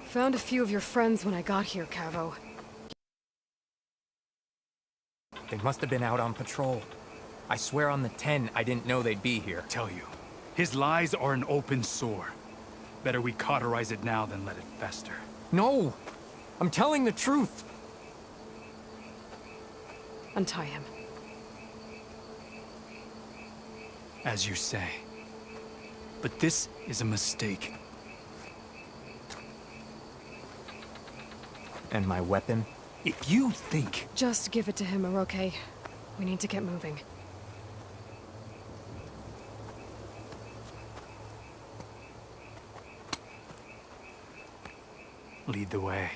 Found a few of your friends when I got here, Cavo. They must have been out on patrol. I swear on the 10, I didn't know they'd be here. Tell you, his lies are an open sore. Better we cauterize it now than let it fester. No! I'm telling the truth! Untie him. As you say. But this is a mistake. And my weapon? If you think... Just give it to him, Oroke. We need to get moving. Lead the way.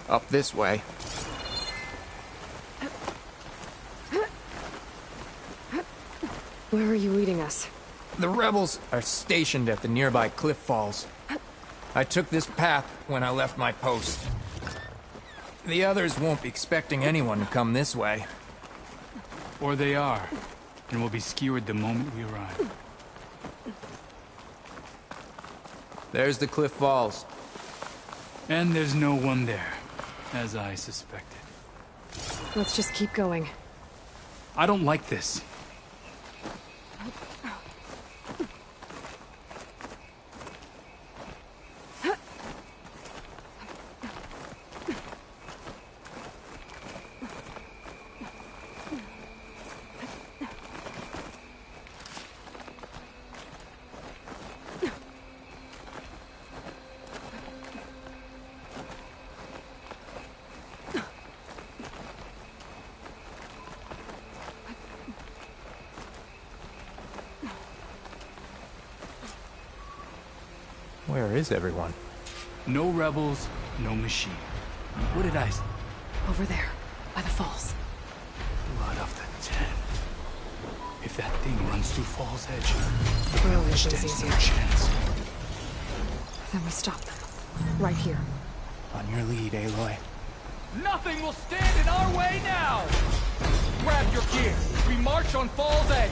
Up this way. Where are you leading us? The rebels are stationed at the nearby cliff falls. I took this path when I left my post. The others won't be expecting anyone to come this way. Or they are, and will be skewered the moment we arrive. There's the cliff falls. And there's no one there, as I suspected. Let's just keep going. I don't like this. Where is everyone? No rebels, no machine. What did I say? Over there, by the falls. Blood of the 10. If that thing runs through Fall's Edge, Well, it it stands is no easier. chance. Then we stop them. Right here. On your lead, Aloy. Nothing will stand in our way now! Grab your gear. We march on Fall's Edge.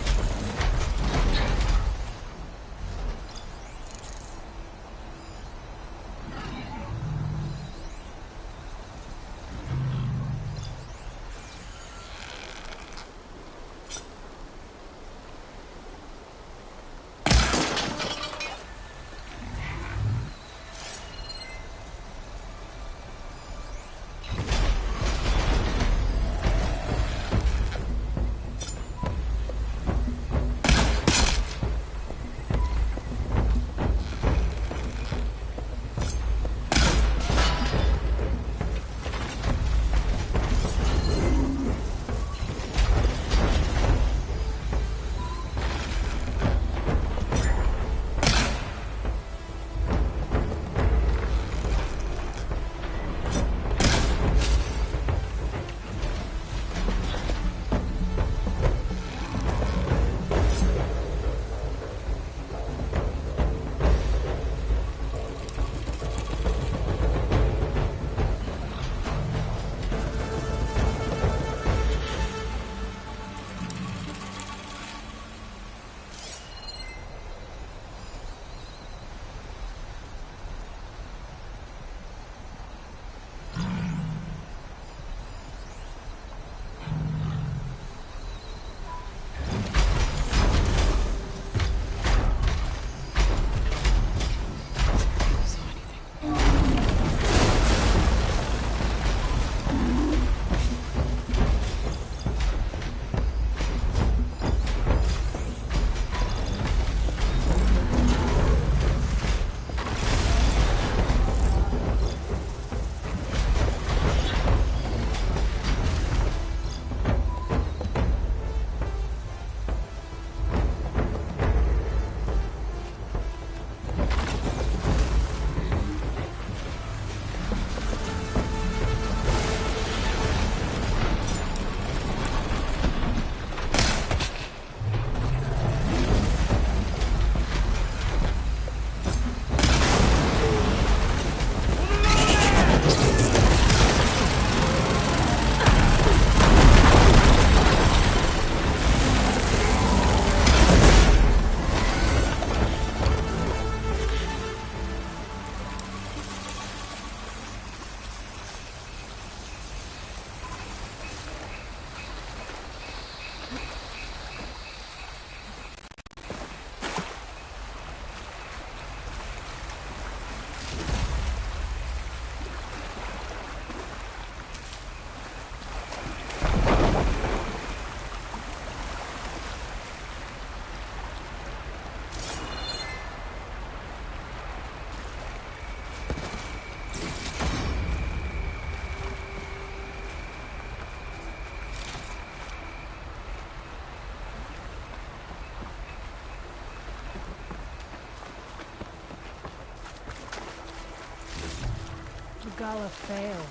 Gala failed.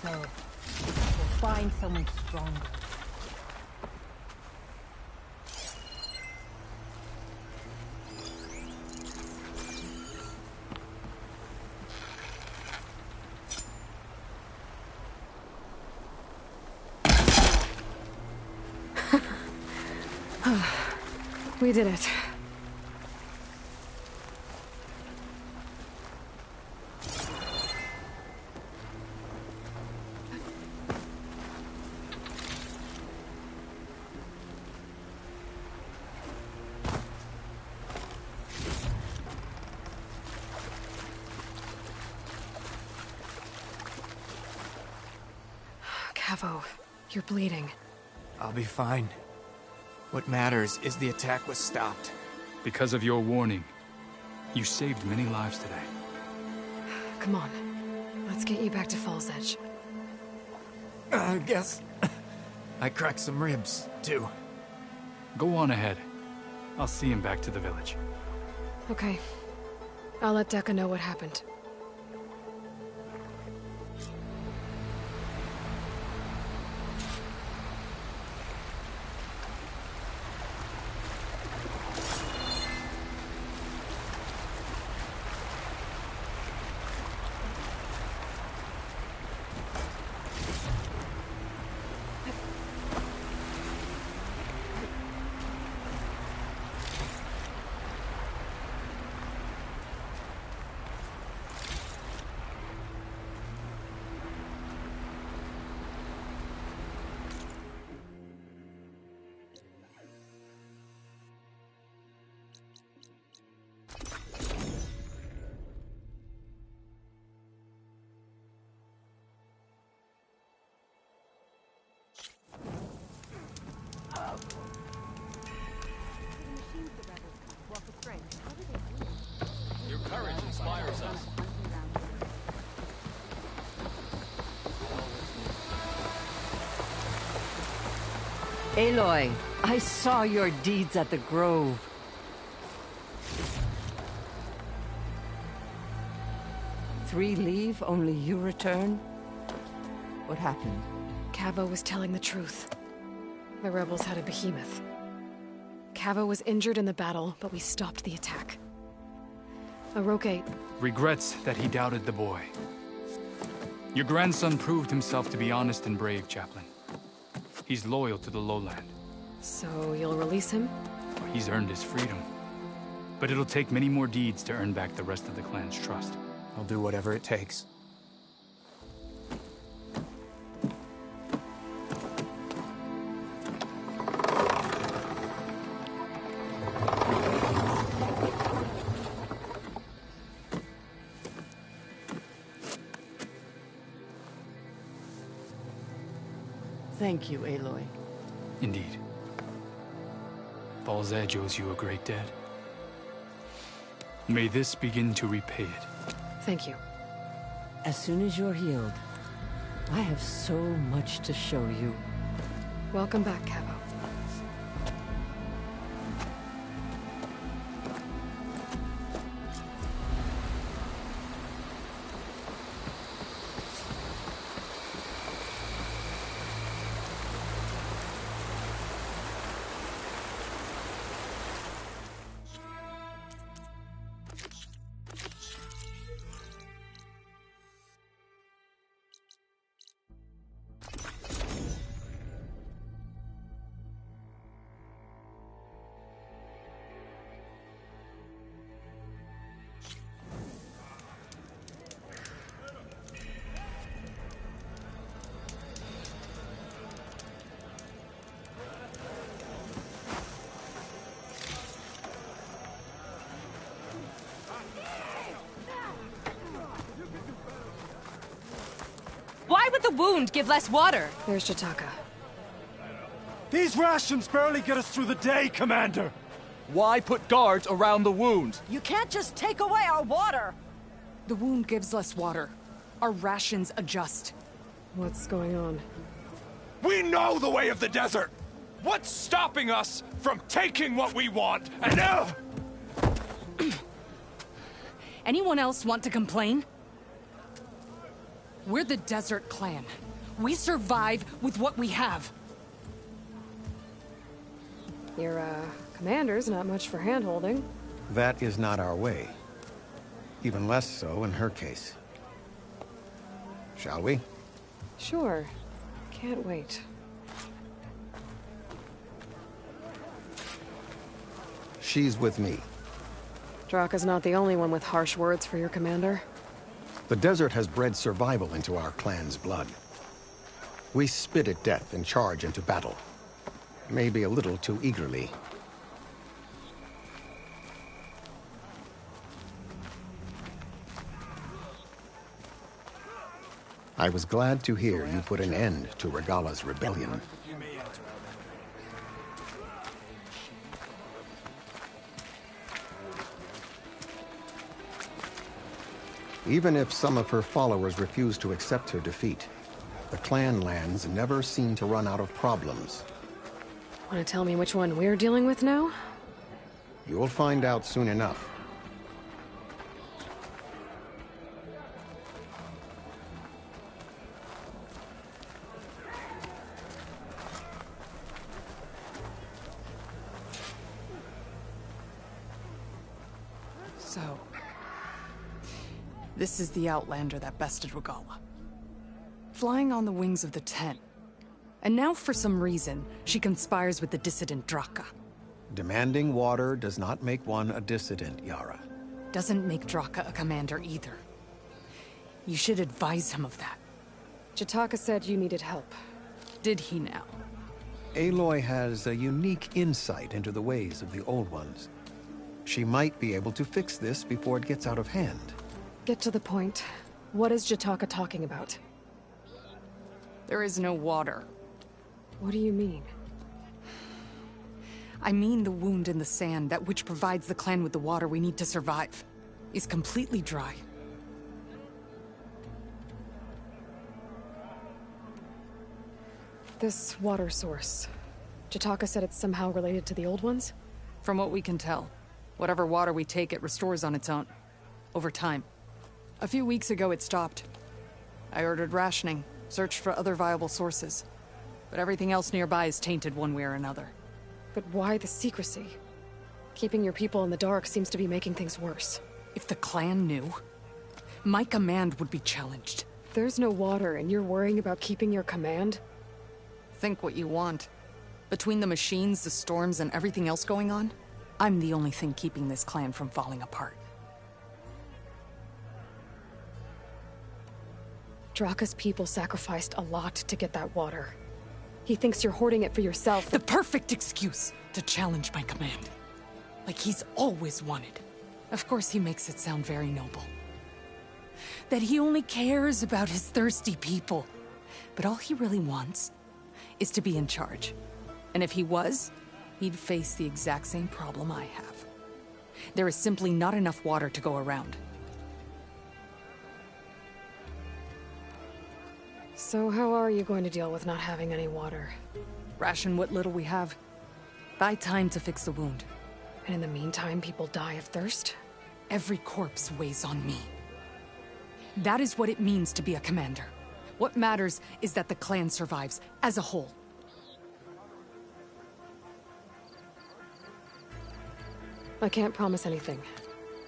So, we'll find someone stronger. We did it. Cavo, you're bleeding. I'll be fine. What matters is the attack was stopped. Because of your warning, you saved many lives today. Come on. Let's get you back to Fall's Edge. I guess I cracked some ribs, too. Go on ahead. I'll see him back to the village. Okay. I'll let Dekka know what happened. Your courage inspires us. Aloy, I saw your deeds at the Grove. Three leave, only you return? What happened? Cavo was telling the truth. The rebels had a behemoth. Cavo was injured in the battle, but we stopped the attack. Aroke... Regrets that he doubted the boy. Your grandson proved himself to be honest and brave, Chaplain. He's loyal to the lowland. So you'll release him? He's earned his freedom. But it'll take many more deeds to earn back the rest of the clan's trust. I'll do whatever it takes. Thank you, Aloy. Indeed. Fall's Edge owes you a great debt. May this begin to repay it. Thank you. As soon as you're healed, I have so much to show you. Welcome back, Cavo. Why would the wound give less water? There's Jataka. These rations barely get us through the day, Commander! Why put guards around the wound? You can't just take away our water! The wound gives less water. Our rations adjust. What's going on? We know the way of the desert! What's stopping us from taking what we want? And Anyone else want to complain? We're the Desert Clan. We survive with what we have. Your, commander's not much for hand-holding. That is not our way. Even less so in her case. Shall we? Sure. Can't wait. She's with me. Draka's not the only one with harsh words for your commander. The desert has bred survival into our clan's blood. We spit at death and charge into battle. Maybe a little too eagerly. I was glad to hear you put an end to Regala's rebellion. Even if some of her followers refuse to accept her defeat, the clan lands never seem to run out of problems. Want to tell me which one we're dealing with now? You'll find out soon enough. So... this is the Outlander that bested Regala. Flying on the wings of the Ten. And now, for some reason, she conspires with the dissident Draka. Demanding water does not make one a dissident, Yara. Doesn't make Draka a commander either. You should advise him of that. Jataka said you needed help. Did he now? Aloy has a unique insight into the ways of the Old Ones. She might be able to fix this before it gets out of hand. Get to the point. What is Jataka talking about? There is no water. What do you mean? I mean the wound in the sand, that which provides the clan with the water we need to survive, is completely dry. This water source. Jataka said it's somehow related to the Old Ones? From what we can tell, whatever water we take, it restores on its own. Over time. A few weeks ago, it stopped. I ordered rationing, searched for other viable sources. But everything else nearby is tainted one way or another. But why the secrecy? Keeping your people in the dark seems to be making things worse. If the clan knew, my command would be challenged. There's no water and you're worrying about keeping your command? Think what you want. Between the machines, the storms, and everything else going on, I'm the only thing keeping this clan from falling apart. Draka's people sacrificed a lot to get that water. He thinks you're hoarding it for yourself. The perfect excuse to challenge my command. Like he's always wanted. Of course he makes it sound very noble. That he only cares about his thirsty people. But all he really wants is to be in charge. And if he was, he'd face the exact same problem I have. There is simply not enough water to go around. So how are you going to deal with not having any water? Ration what little we have. Buy time to fix the wound. And in the meantime, people die of thirst? Every corpse weighs on me. That is what it means to be a commander. What matters is that the clan survives, as a whole. I can't promise anything.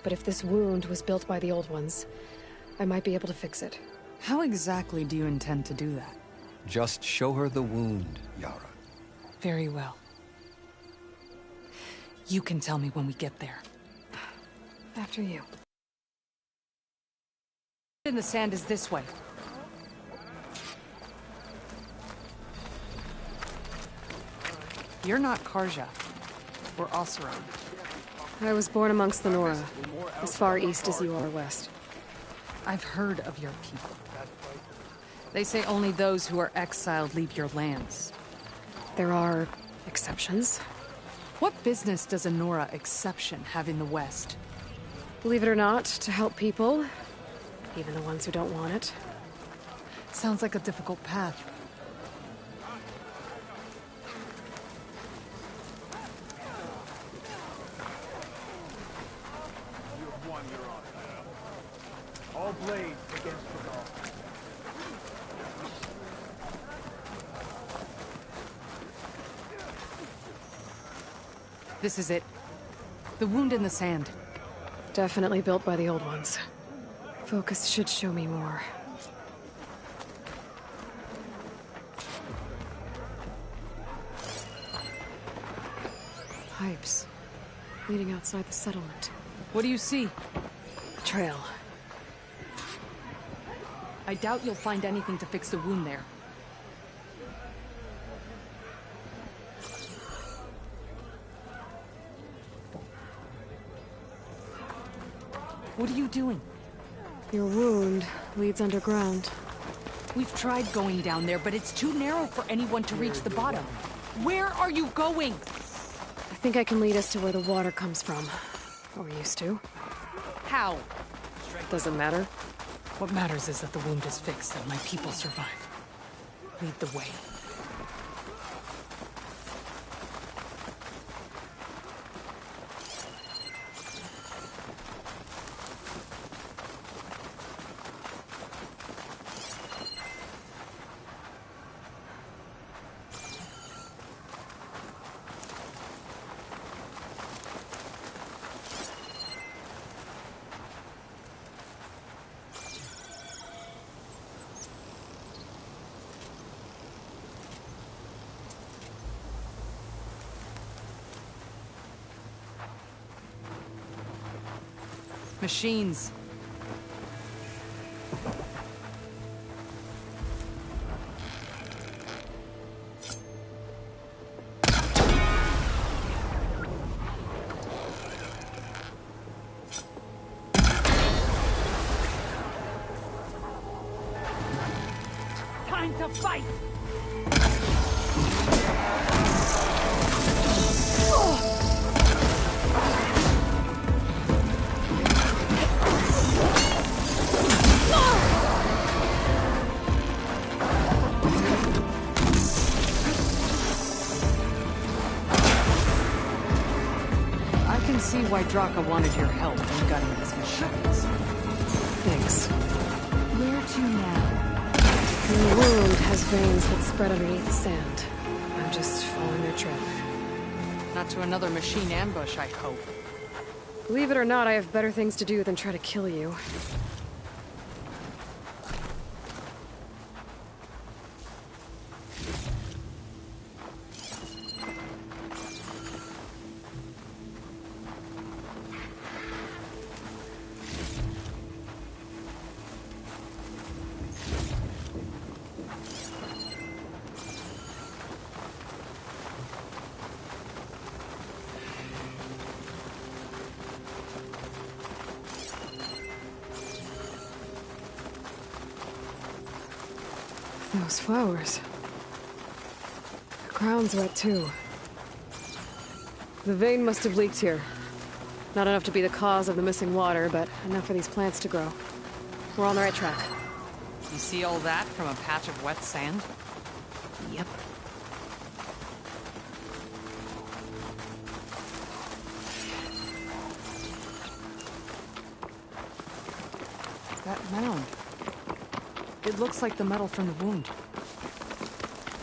But if this wound was built by the Old Ones, I might be able to fix it. How exactly do you intend to do that? Just show her the wound, Yara. Very well. You can tell me when we get there. After you. In the sand is this way. You're not Karja. Or Oseram. I was born amongst the Nora, as far east as you are west. I've heard of your people. They say only those who are exiled leave your lands. There are exceptions. What business does a Nora exception have in the West? Believe it or not, to help people, even the ones who don't want it. Sounds like a difficult path. All blades against the dawn. This is it. The wound in the sand. Definitely built by the old ones. Focus should show me more. Pipes. Leading outside the settlement. What do you see? A trail. I doubt you'll find anything to fix the wound there. What are you doing? Your wound leads underground. We've tried going down there, but it's too narrow for anyone to reach the bottom. Where are you going? I think I can lead us to where the water comes from. Or used to. How? Doesn't matter. What matters is that the wound is fixed and my people survive. Lead the way. Machines. Time to fight! See why Draka wanted your help in gutting his machines. Thanks. Where to now? Your wound has veins that spread underneath the sand. I'm just following their trail. Not to another machine ambush, I hope. Believe it or not, I have better things to do than try to kill you. Those flowers. The ground's wet too. The vein must have leaked here. Not enough to be the cause of the missing water, but enough for these plants to grow. We're on the right track. You see all that from a patch of wet sand? Yep. That mound. It looks like the metal from the wound.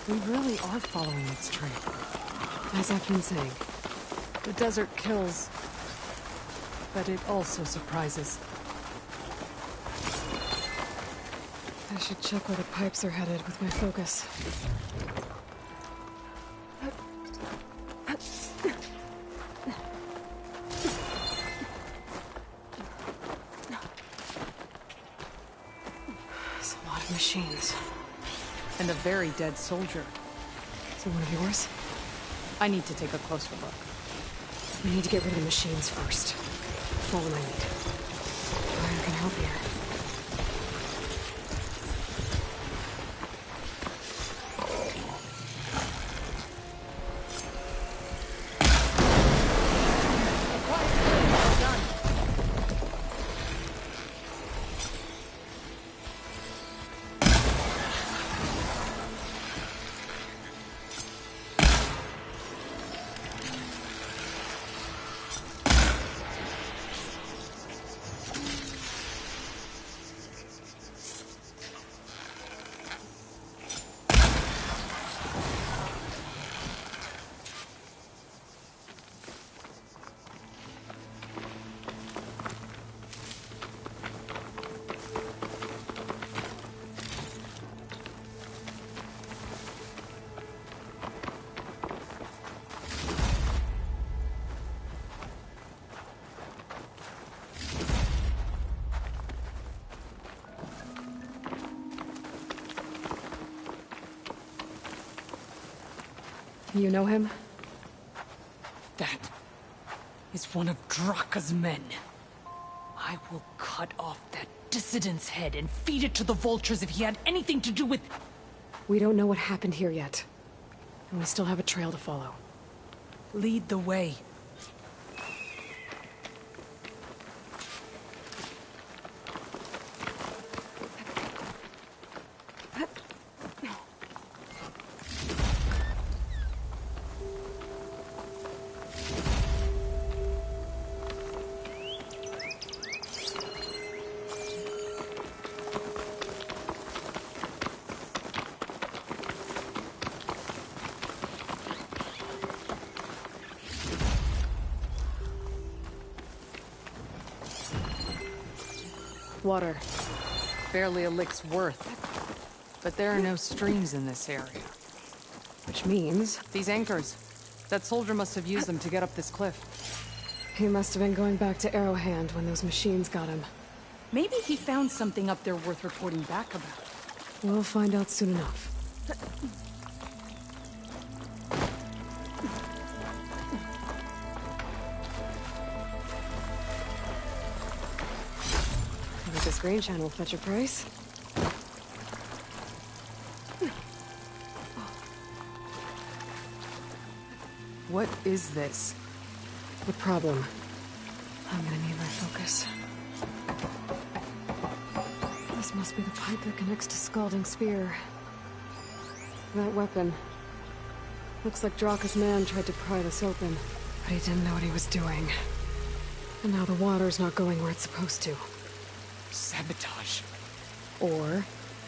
We really are following its trail. As I've been saying. The desert kills, but it also surprises. I should check where the pipes are headed with my focus. There's a lot of machines. And a very dead soldier. Is it one of yours? I need to take a closer look. We need to get rid of the machines first. Follow my lead. I can help here. You know him? That is one of Draka's men. I will cut off that dissident's head and feed it to the vultures if he had anything to do with... We don't know what happened here yet. And we still have a trail to follow. Lead the way. Water. Barely a lick's worth. But there are no streams in this area. Which means... These anchors. That soldier must have used them to get up this cliff. he must have been going back to Arrowhand when those machines got him. Maybe he found something up there worth reporting back about. We'll find out soon enough. Maybe this green shine will fetch a price. What is this? The problem. I'm gonna need my focus. This must be the pipe that connects to Scalding Spear. That weapon. Looks like Draka's man tried to pry this open, but he didn't know what he was doing. And now the water's not going where it's supposed to. Sabotage. Or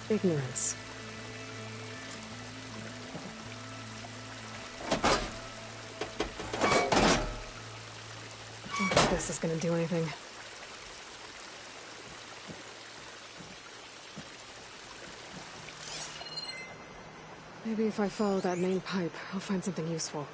ignorance. Don't think this is gonna do anything. Maybe if I follow that main pipe, I'll find something useful.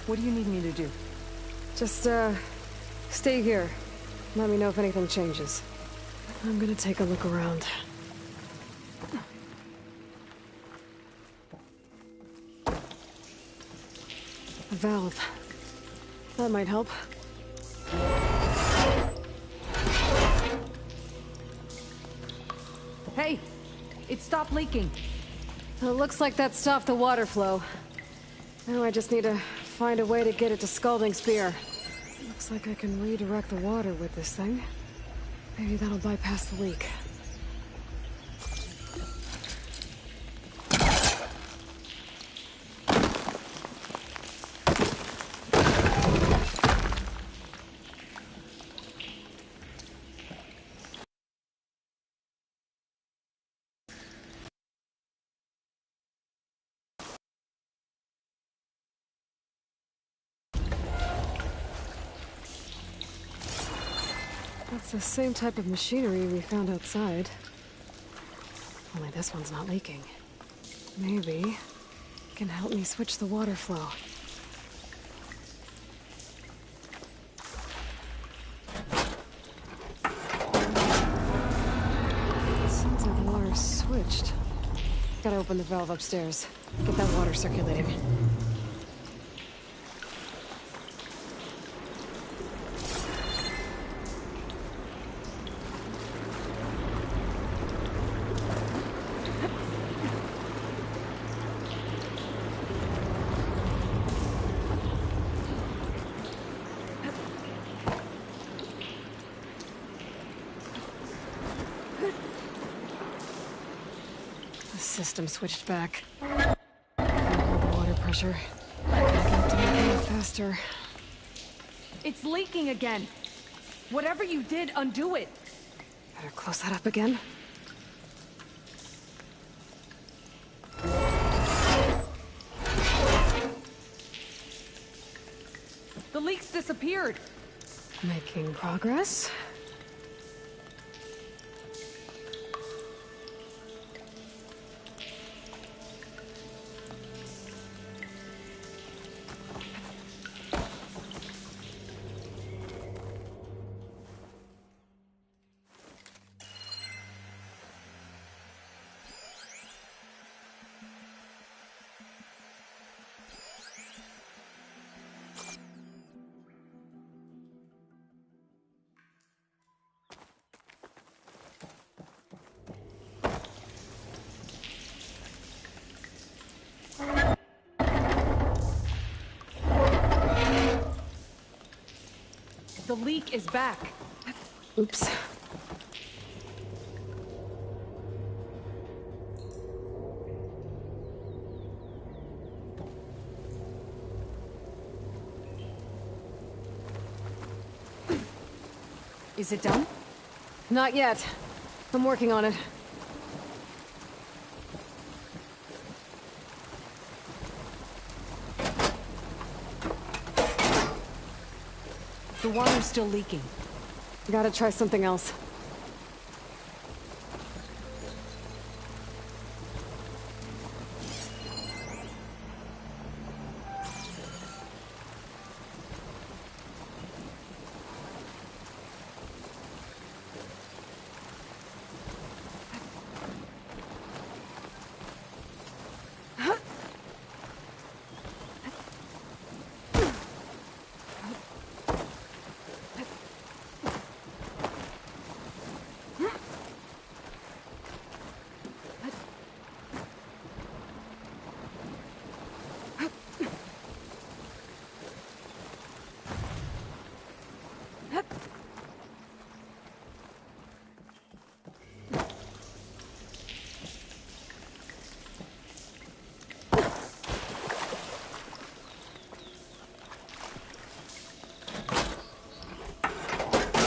What do you need me to do? Just, stay here. Let me know if anything changes. I'm gonna take a look around. A valve. That might help. Hey! It stopped leaking. It looks like that stopped the water flow. Now I just need to find a way to get it to Scalding Spear. Looks like I can redirect the water with this thing. Maybe that'll bypass the leak. That's the same type of machinery we found outside. Only this one's not leaking. Maybe it can help me switch the water flow. Sounds like the water's switched. Gotta open the valve upstairs. Get that water circulating. system switched back. Hold the water pressure. Got to make it move faster. It's leaking again. Whatever you did, undo it. Better close that up again. The leaks disappeared. Making progress. The leak is back. Oops. Is it done? Not yet. I'm working on it. The water's still leaking. Gotta try something else.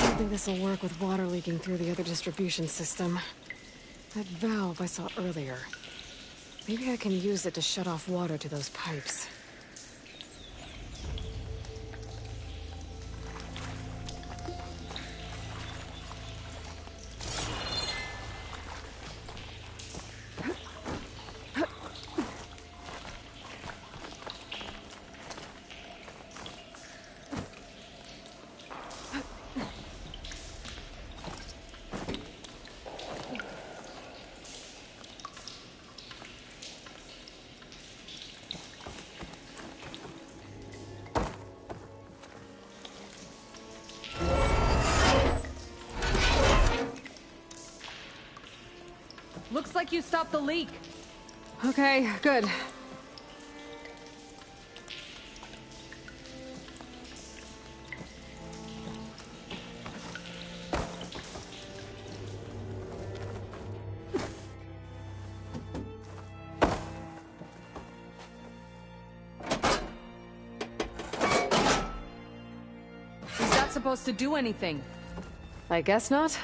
I think this will work with water leaking through the other distribution system. That valve I saw earlier. Maybe I can use it to shut off water to those pipes. Looks like you stopped the leak. Okay, good. Is that supposed to do anything? I guess not.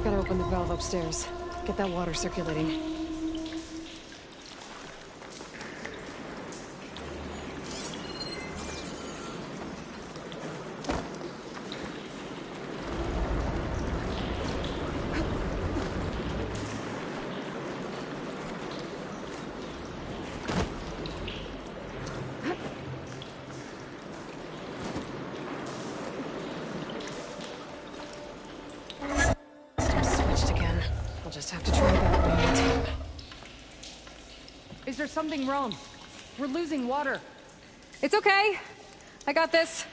Gotta open the valve upstairs. Get that water circulating. have to try that one more time. Is there something wrong? We're losing water. It's okay. I got this.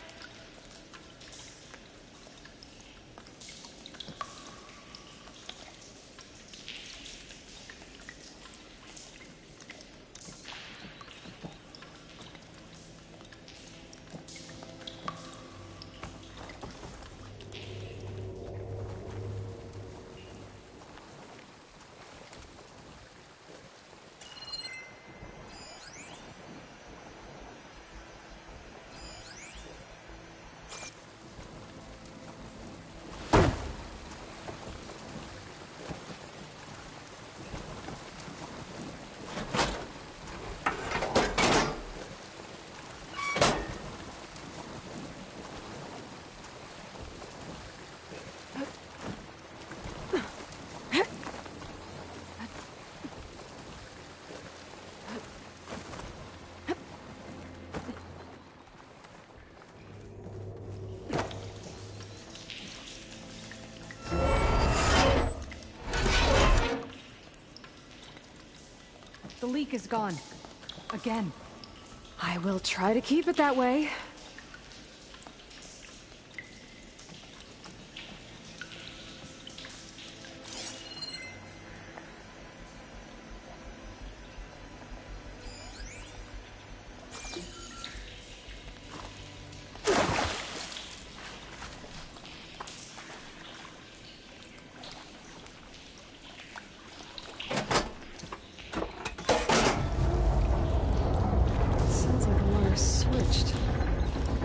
The leak is gone. Again. I will try to keep it that way.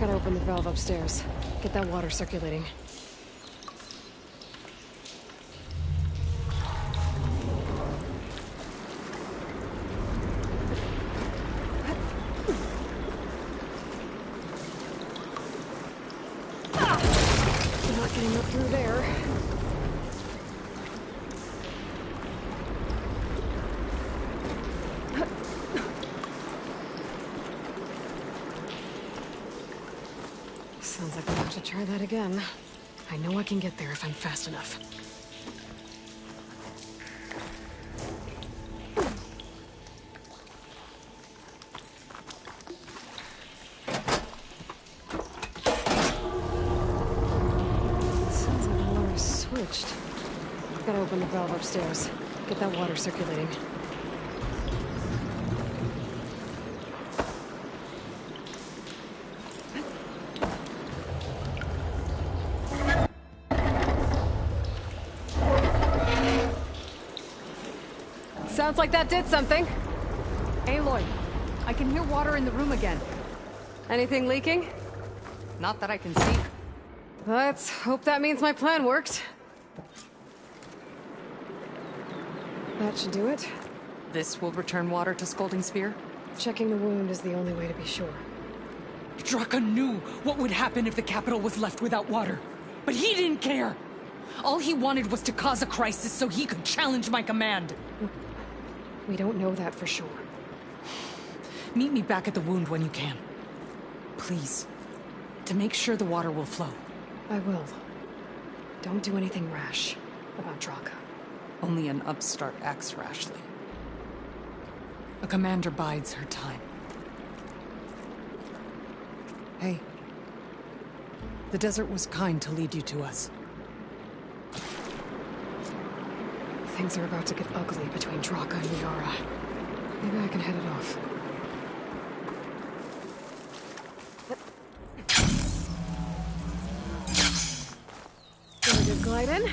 Gotta open the valve upstairs. Get that water circulating. I'm not getting up through there. Sounds like I'll have to try that again. I know I can get there if I'm fast enough. Sounds like the water's switched. Gotta open the valve upstairs. Get that water circulating. Sounds like that did something. Aloy, I can hear water in the room again. Anything leaking? Not that I can see. Let's hope that means my plan worked. That should do it. This will return water to Scolding Spear? Checking the wound is the only way to be sure. Draka knew what would happen if the capital was left without water. But he didn't care! All he wanted was to cause a crisis so he could challenge my command. We don't know that for sure. Meet me back at the wound when you can. Please. To make sure the water will flow. I will. Don't do anything rash about Draka. Only an upstart acts rashly. A commander bides her time. Hey. The desert was kind to lead you to us. Things are about to get ugly between Draka and Yara. Maybe I can head it off. Very good gliding.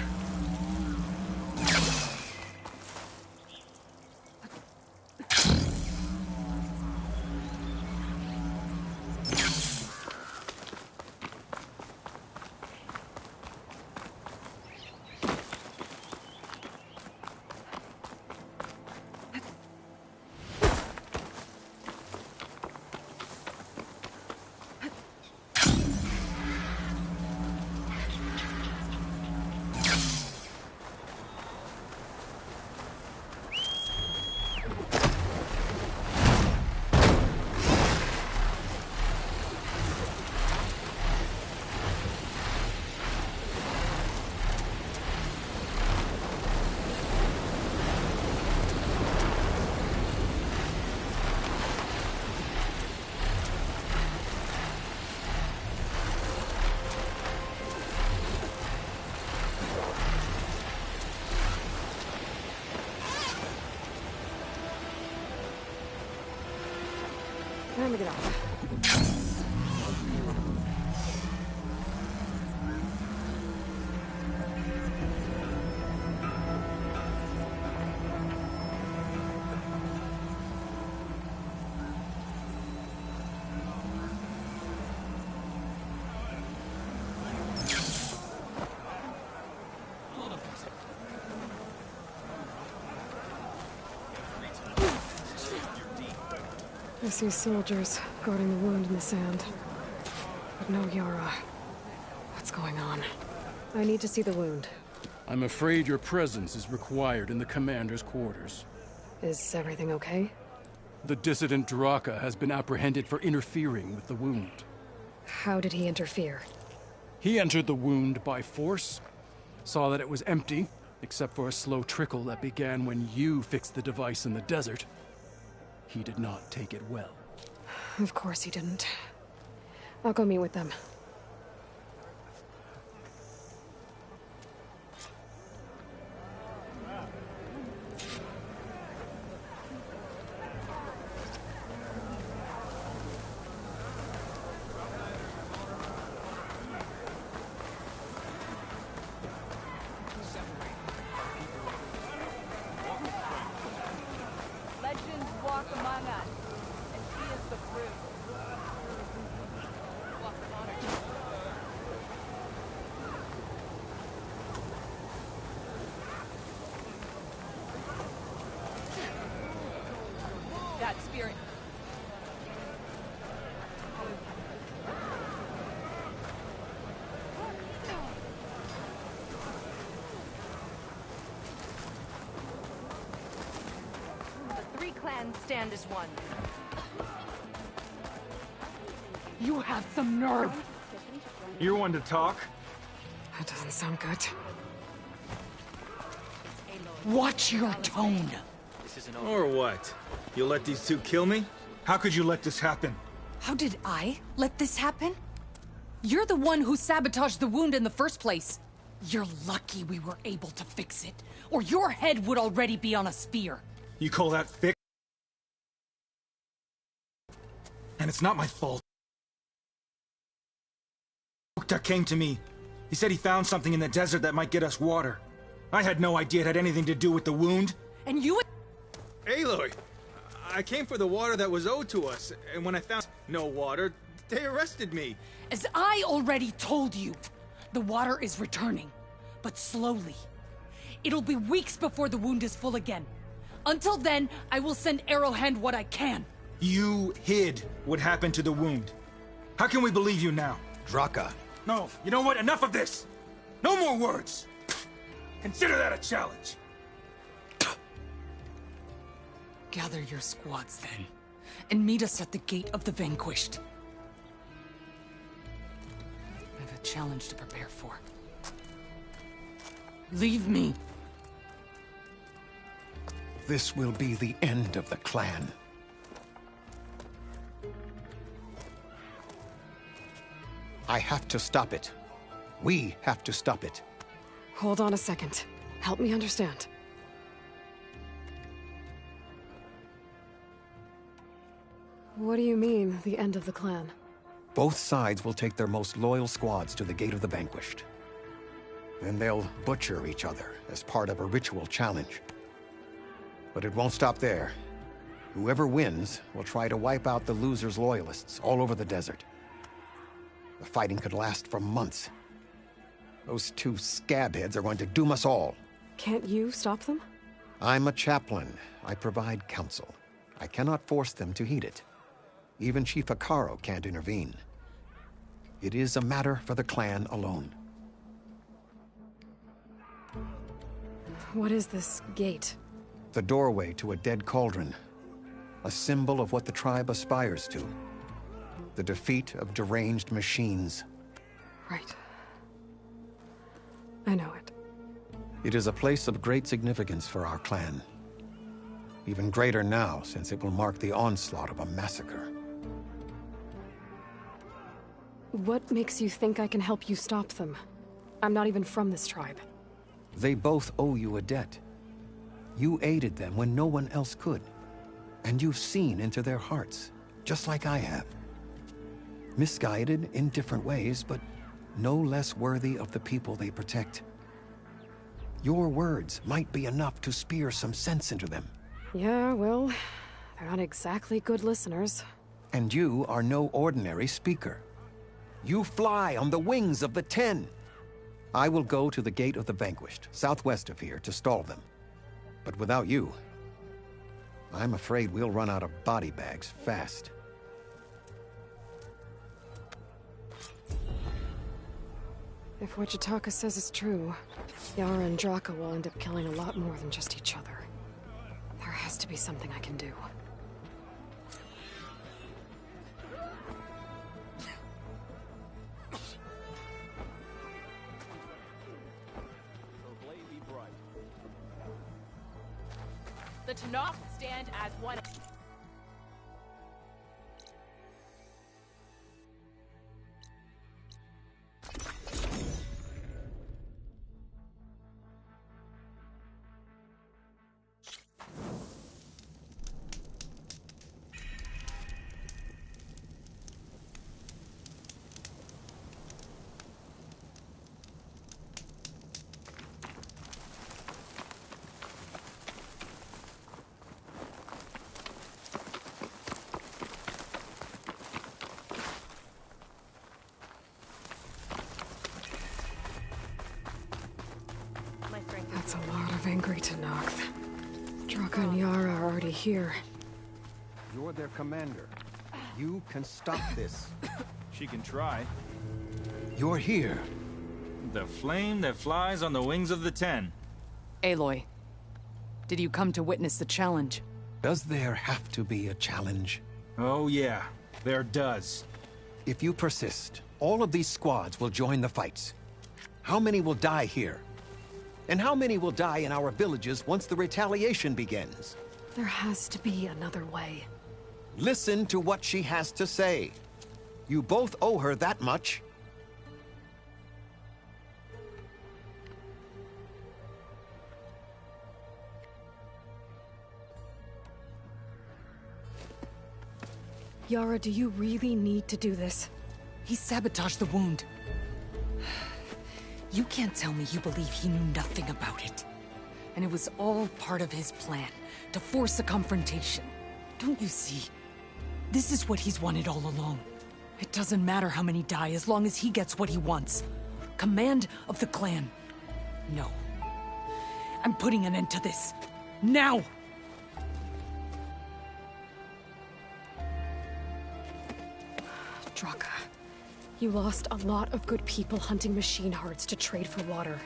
Time to get off. I see soldiers guarding the wound in the sand. But no Yara. What's going on? I need to see the wound. I'm afraid your presence is required in the commander's quarters. Is everything okay? The dissident Draka has been apprehended for interfering with the wound. How did he interfere? He entered the wound by force, saw that it was empty, except for a slow trickle that began when you fixed the device in the desert. He did not take it well. Of course he didn't. I'll go meet with them. Spirit. The 3 clans stand as one. You have some nerve. You're one to talk? That doesn't sound good. Watch your tone. Or what? You'll let these two kill me? How could you let this happen? How did I let this happen? You're the one who sabotaged the wound in the first place. You're lucky we were able to fix it, or your head would already be on a spear. You call that fix? And it's not my fault. That came to me. He said he found something in the desert that might get us water. I had no idea it had anything to do with the wound. And you... Aloy! I came for the water that was owed to us, and when I found no water, they arrested me. As I already told you, the water is returning, but slowly. It'll be weeks before the wound is full again. Until then, I will send Arrowhand what I can. You hid what happened to the wound. How can we believe you now? Draka. No, you know what? Enough of this! No more words! Consider that a challenge! Gather your squads then, and meet us at the Gate of the Vanquished. I have a challenge to prepare for. Leave me. This will be the end of the clan. I have to stop it. We have to stop it. Hold on a second. Help me understand. What do you mean, the end of the clan? Both sides will take their most loyal squads to the Gate of the Vanquished. Then they'll butcher each other as part of a ritual challenge. But it won't stop there. Whoever wins will try to wipe out the loser's loyalists all over the desert. The fighting could last for months. Those two scabheads are going to doom us all. Can't you stop them? I'm a chaplain. I provide counsel. I cannot force them to heed it. Even Chief Akaro can't intervene. It is a matter for the clan alone. What is this gate? The doorway to a dead cauldron. A symbol of what the tribe aspires to. The defeat of deranged machines. Right. I know it. It is a place of great significance for our clan. Even greater now, since it will mark the onslaught of a massacre. What makes you think I can help you stop them? I'm not even from this tribe. They both owe you a debt. You aided them when no one else could. And you've seen into their hearts, just like I have. Misguided in different ways, but no less worthy of the people they protect. Your words might be enough to spear some sense into them. Yeah, well, they're not exactly good listeners. And you are no ordinary speaker. You fly on the wings of the 10. I will go to the Gate of the Vanquished, southwest of here, to stall them. But without you, I'm afraid we'll run out of body bags fast. If what Jataka says is true, Yara and Draka will end up killing a lot more than just each other. There has to be something I can do. The Tanakh stand as one. That's a lot of angry Tanakh. Draka and Yara are already here. You're their commander. You can stop this. She can try. You're here. The flame that flies on the wings of the 10. Aloy, did you come to witness the challenge? Does there have to be a challenge? Oh yeah, there does. If you persist, all of these squads will join the fights. How many will die here? And how many will die in our villages once the retaliation begins? There has to be another way. Listen to what she has to say. You both owe her that much. Yara, do you really need to do this? He sabotaged the wound. You can't tell me you believe he knew nothing about it. And it was all part of his plan, to force a confrontation. Don't you see? This is what he's wanted all along. It doesn't matter how many die as long as he gets what he wants. Command of the clan. No. I'm putting an end to this. Now! Draka, you lost a lot of good people hunting machine herds to trade for water.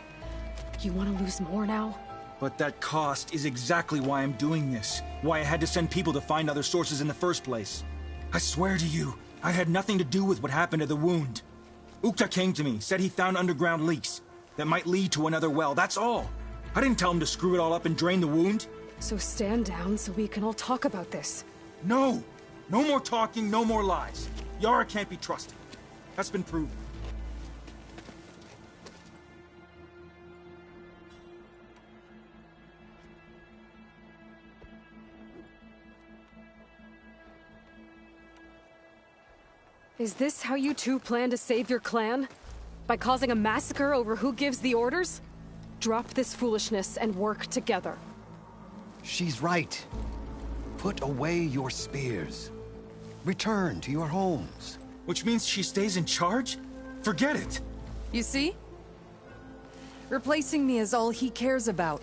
You want to lose more now? But that cost is exactly why I'm doing this. Why I had to send people to find other sources in the first place. I swear to you, I had nothing to do with what happened to the wound. Ukta came to me, said he found underground leaks that might lead to another well, that's all. I didn't tell him to screw it all up and drain the wound. So stand down so we can all talk about this. No! No more talking, no more lies. Yara can't be trusted. That's been proven. Is this how you two plan to save your clan? By causing a massacre over who gives the orders? Drop this foolishness and work together. She's right. Put away your spears. Return to your homes. Which means she stays in charge? Forget it! You see? Replacing me is all he cares about.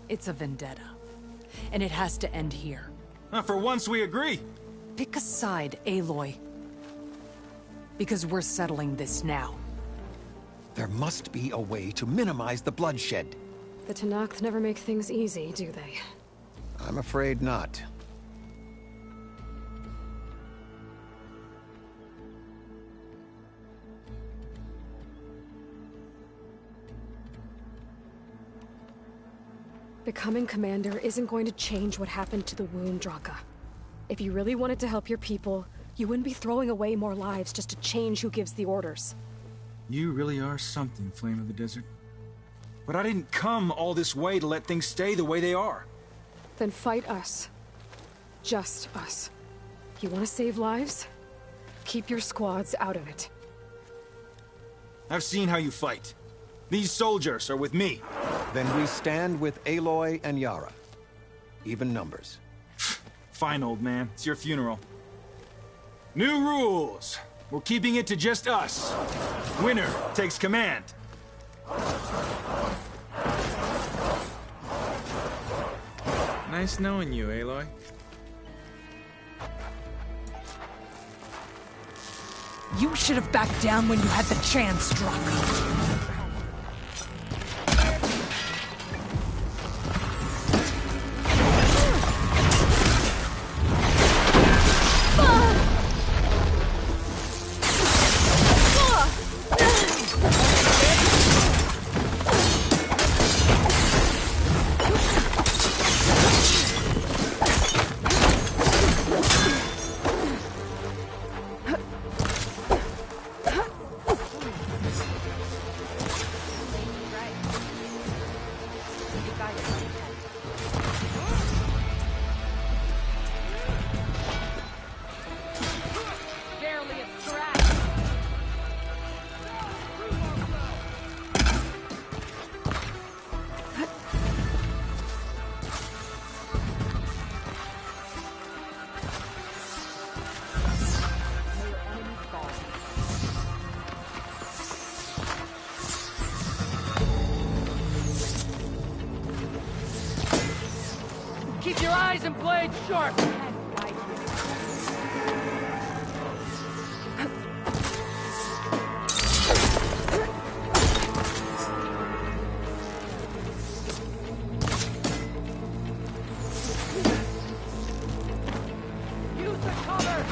It's a vendetta. And it has to end here. For once we agree. Pick a side, Aloy. Because we're settling this now. There must be a way to minimize the bloodshed. The Tanakh never make things easy, do they? I'm afraid not. Becoming commander isn't going to change what happened to the wound, Draka. If you really wanted to help your people, you wouldn't be throwing away more lives just to change who gives the orders. You really are something, Flame of the Desert. But I didn't come all this way to let things stay the way they are. Then fight us. Just us. You want to save lives? Keep your squads out of it. I've seen how you fight. These soldiers are with me. Then we stand with Aloy and Yara. Even numbers. Fine, old man. It's your funeral. New rules. We're keeping it to just us. Winner takes command. Nice knowing you, Aloy. You should have backed down when you had the chance, Draco. Keep your eyes and blades sharp! Use the cover!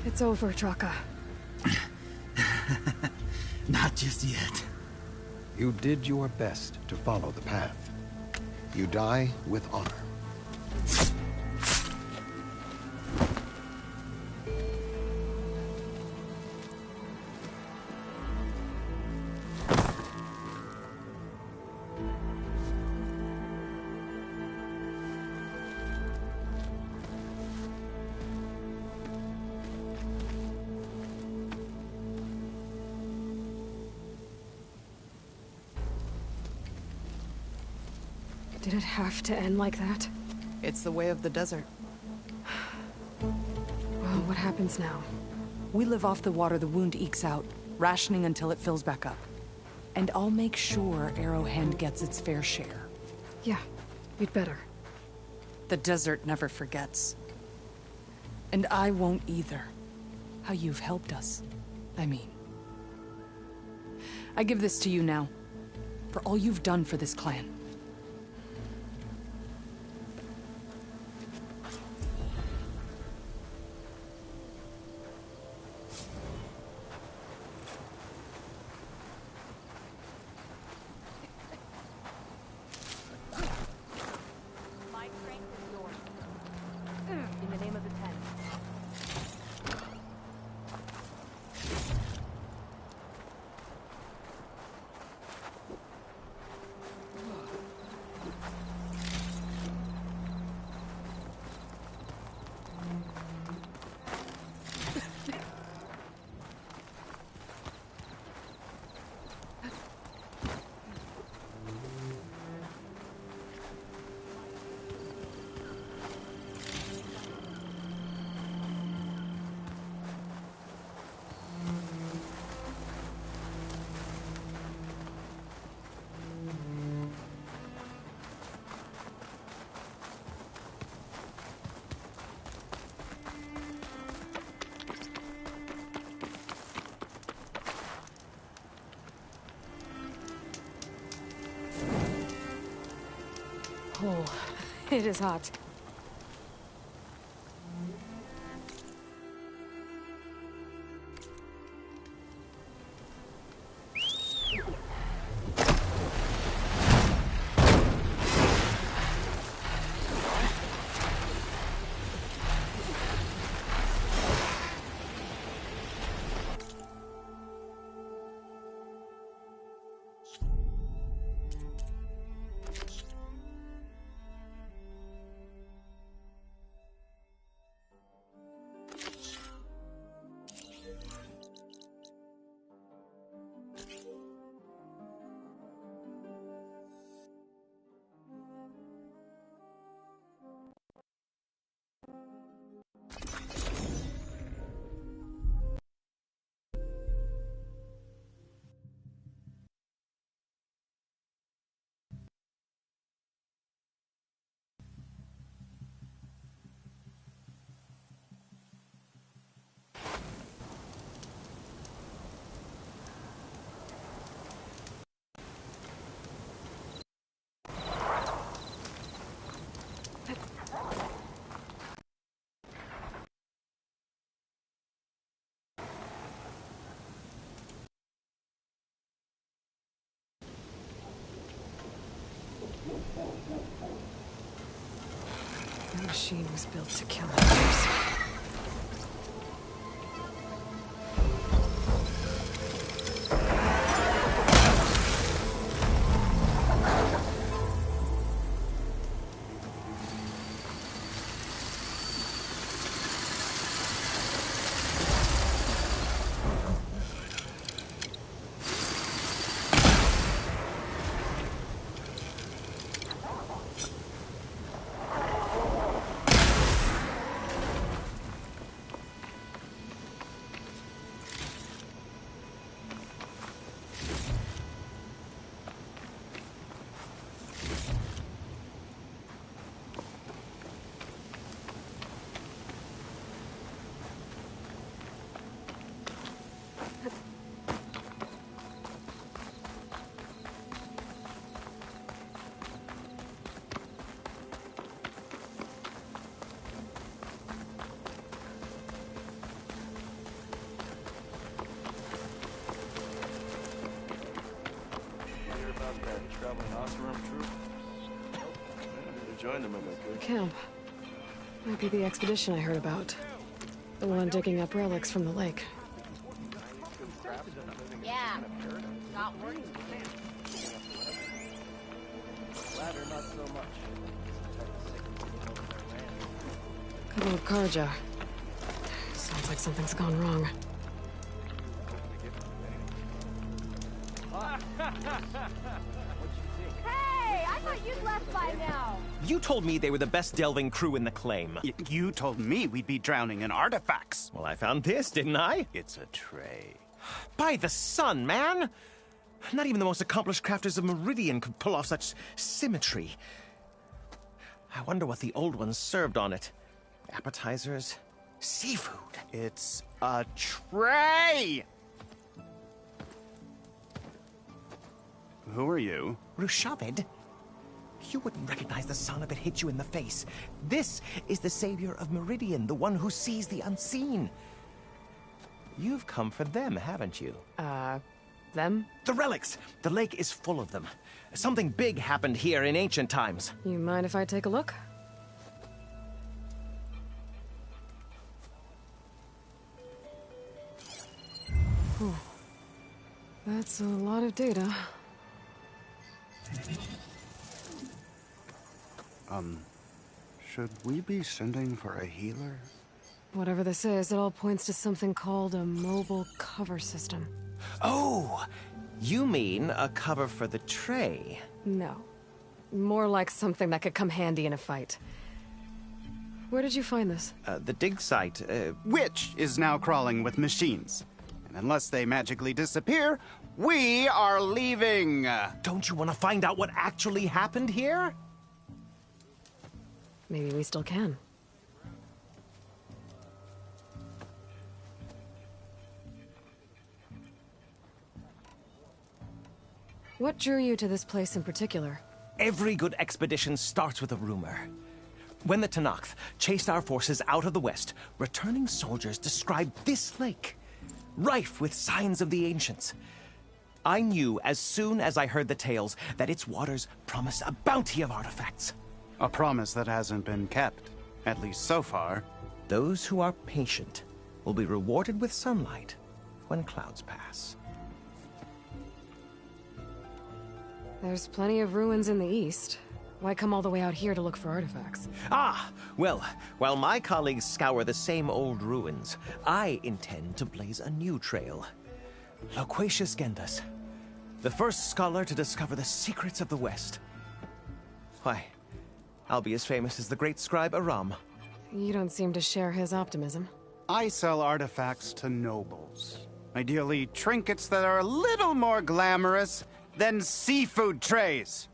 It's over, Draka. Not just yet. You did your best to follow the path. You die with honor. Did it have to end like that? It's the way of the desert. Well, what happens now? We live off the water the wound ekes out, rationing until it fills back up. And I'll make sure Arrowhand gets its fair share. Yeah, you'd better. The desert never forgets. And I won't either. How you've helped us, I mean. I give this to you now, for all you've done for this clan. In the name of the Ten. Oh, it is hot. machine was built to kill others. Camp. Might be the expedition I heard about. The one digging up relics from the lake. Yeah, not working. Ladder, not so much. Couple of Karja. Sounds like something's gone wrong. Hey, I thought you'd left by now. You told me they were the best delving crew in the claim. You told me we'd be drowning in artifacts. Well, I found this, didn't I? It's a tray. By the sun, man! Not even the most accomplished crafters of Meridian could pull off such symmetry. I wonder what the old ones served on it. Appetizers? Seafood? It's a tray! Who are you? Rushavid? You wouldn't recognize the sun if it hit you in the face. This is the savior of Meridian, the one who sees the unseen. You've come for them, haven't you? Them? The relics! The lake is full of them. Something big happened here in ancient times. You mind if I take a look? Whew. That's a lot of data. Should we be sending for a healer? Whatever this is, it all points to something called a mobile cover system. Oh! You mean a cover for the tray? No. More like something that could come handy in a fight. Where did you find this? The dig site, Which is now crawling with machines. And unless they magically disappear, we are leaving! Don't you want to find out what actually happened here? Maybe we still can. What drew you to this place in particular? Every good expedition starts with a rumor. When the Tenakth chased our forces out of the west, returning soldiers described this lake, rife with signs of the ancients. I knew as soon as I heard the tales that its waters promised a bounty of artifacts. A promise that hasn't been kept, at least so far. Those who are patient will be rewarded with sunlight when clouds pass. There's plenty of ruins in the east. Why come all the way out here to look for artifacts? Ah, well, while my colleagues scour the same old ruins, I intend to blaze a new trail. Loquacious Gendas, the first scholar to discover the secrets of the West. Why, I'll be as famous as the great scribe Aram. You don't seem to share his optimism. I sell artifacts to nobles. Ideally, trinkets that are a little more glamorous than seafood trays.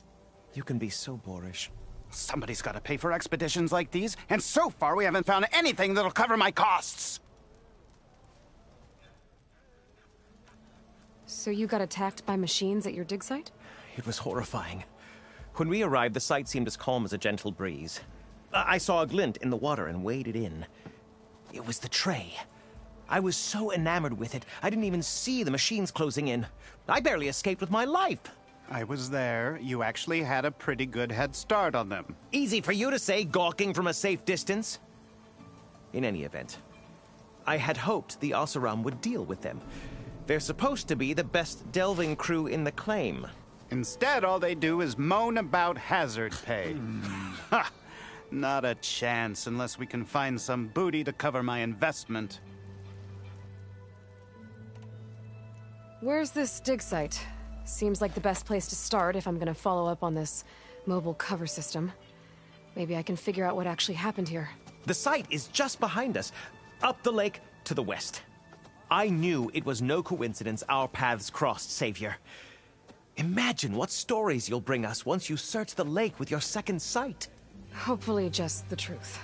You can be so boorish. Somebody's got to pay for expeditions like these, and so far we haven't found anything that'll cover my costs. So you got attacked by machines at your dig site? It was horrifying. When we arrived, the sight seemed as calm as a gentle breeze. I saw a glint in the water and waded in. It was the tray. I was so enamored with it, I didn't even see the machines closing in. I barely escaped with my life. I was there. You actually had a pretty good head start on them. Easy for you to say, gawking from a safe distance. In any event, I had hoped the Oseram would deal with them. They're supposed to be the best delving crew in the claim. Instead, all they do is moan about hazard pay. Ha! Not a chance unless we can find some booty to cover my investment. Where's this dig site? Seems like the best place to start if I'm gonna follow up on this mobile cover system. Maybe I can figure out what actually happened here. The site is just behind us, up the lake to the west. I knew it was no coincidence our paths crossed, Savior. Imagine what stories you'll bring us once you search the lake with your second sight. Hopefully just the truth.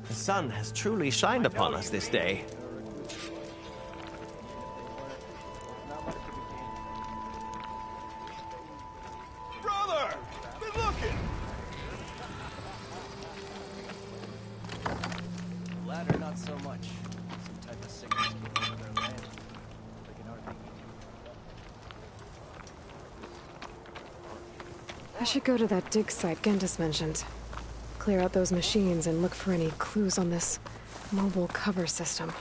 The sun has truly shined upon us this day. Brother! Good looking! Ladder, not so much. Some type of sickness came over their land. Like an RPG. I should go to that dig site Gentis mentioned. Clear out those machines and look for any clues on this mobile cover system.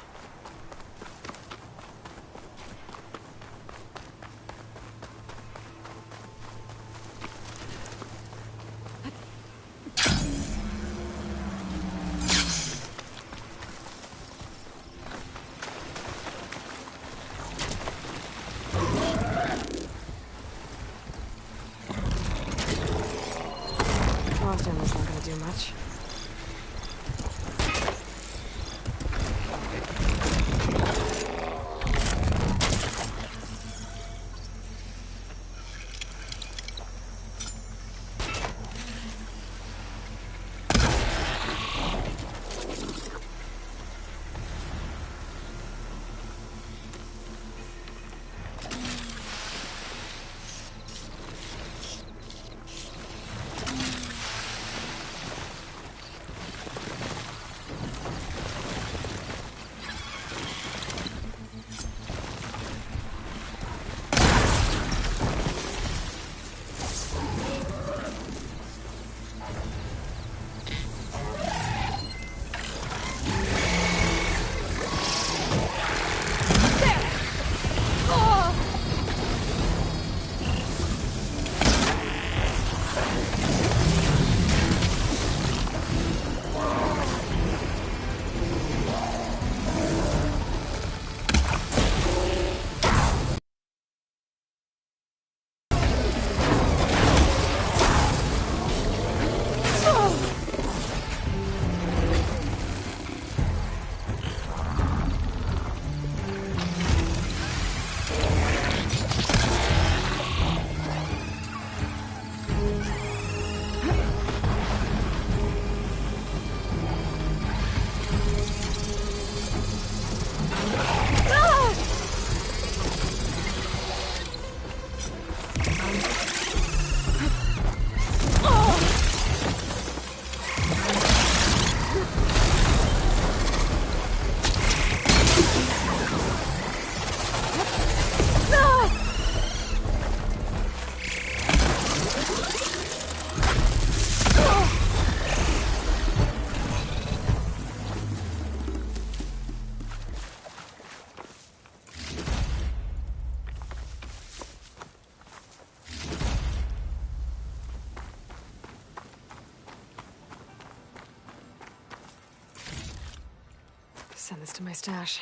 Often was not going to do much. Send this to my stash.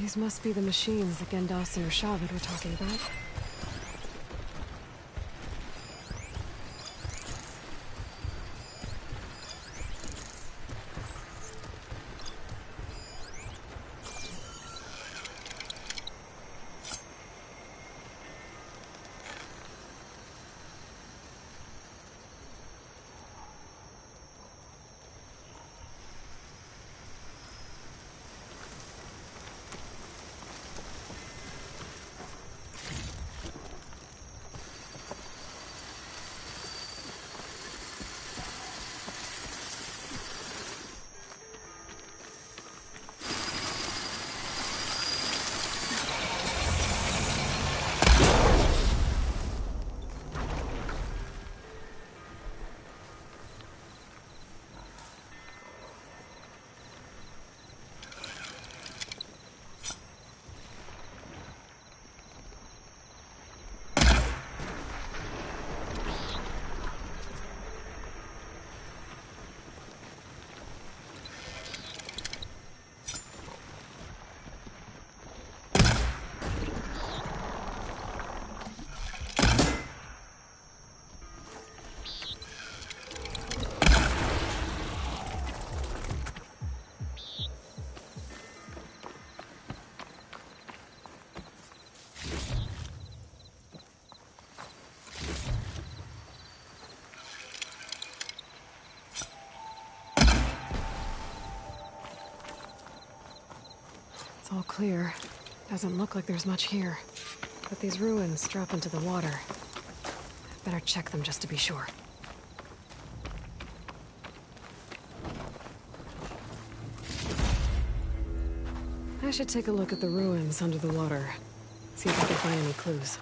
These must be the machines that Gendas and Urshavid were talking about. It's all clear. Doesn't look like there's much here. But these ruins drop into the water. Better check them just to be sure. I should take a look at the ruins under the water. See if I can find any clues.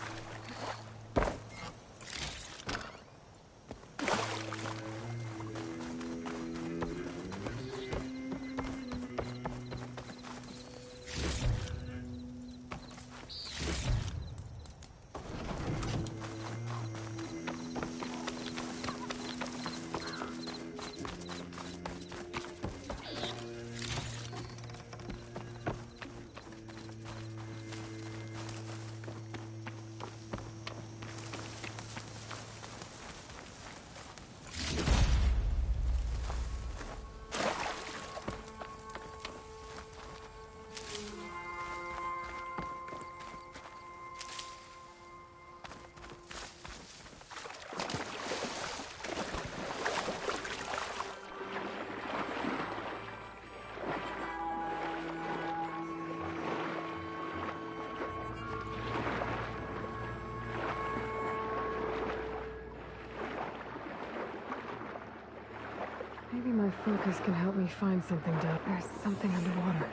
Maybe my focus can help me find something down. There's something underwater.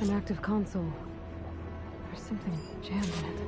An active console. There's something jammed in it.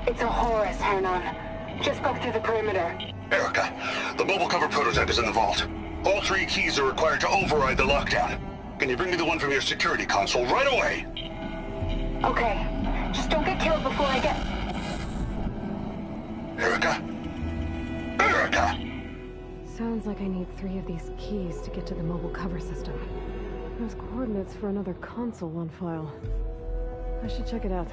It's a Horus, Hernon. Just broke through the perimeter. Erica, the mobile cover prototype is in the vault. All 3 keys are required to override the lockdown. Can you bring me the one from your security console right away? Okay. Just don't get killed before I get... Erica? Erica! Sounds like I need 3 of these keys to get to the mobile cover system. There's coordinates for another console on file. I should check it out.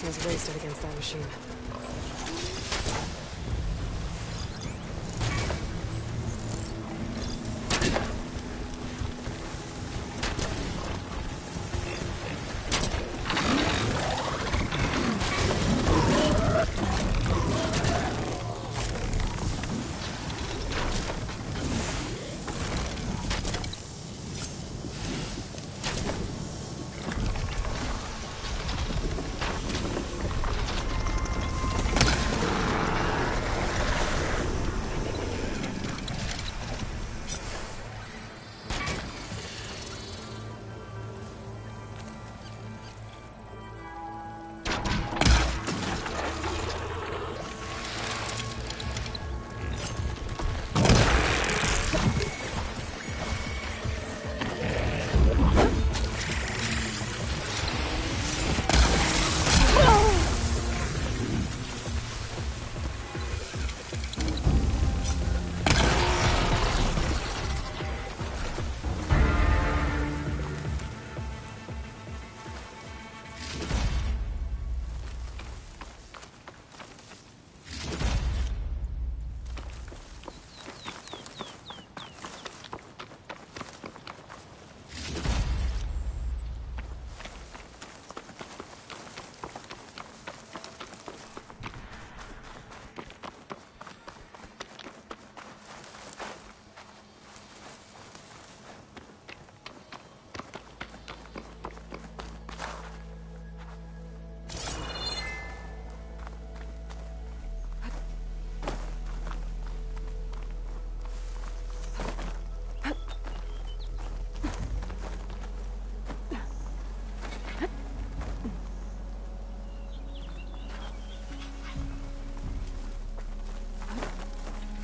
feels wasted against that machine.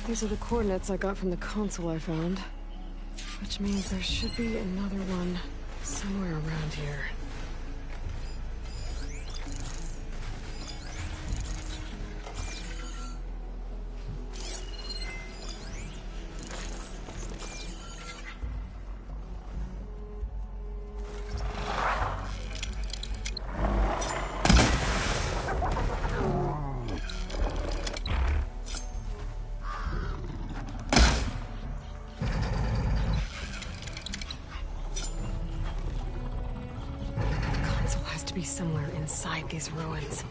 These are the coordinates I got from the console I found. Which means there should be another one somewhere around here. Be somewhere inside these ruins.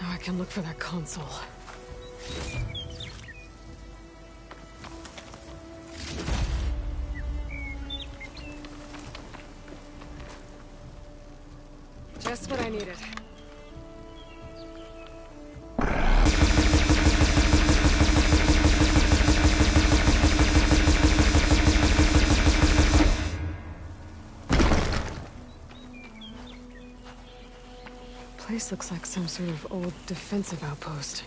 Now I can look for that console. Just what I needed. Place looks like some sort of old defensive outpost.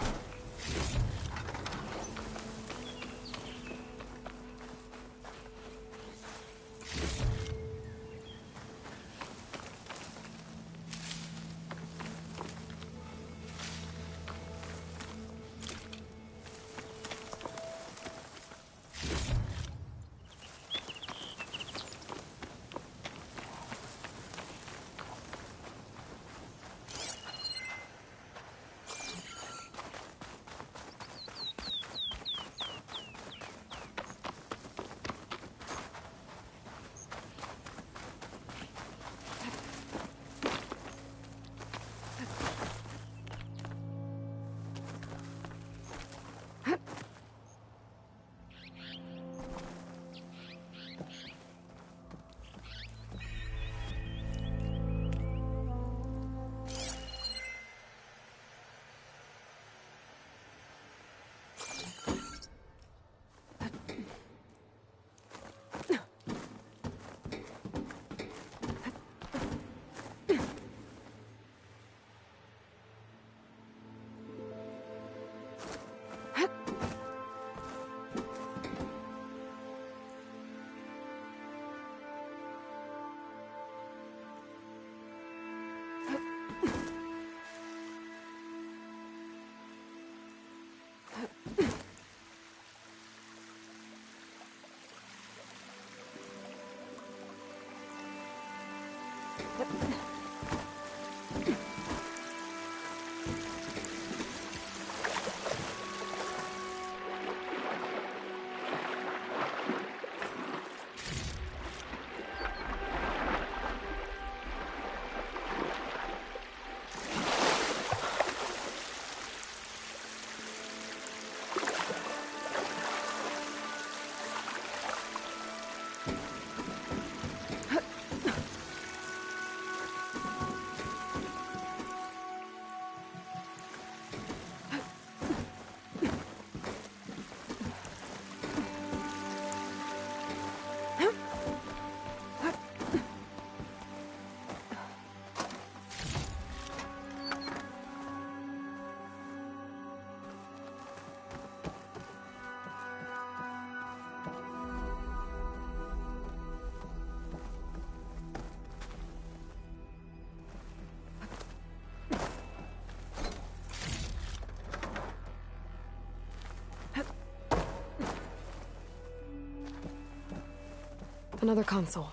Another console.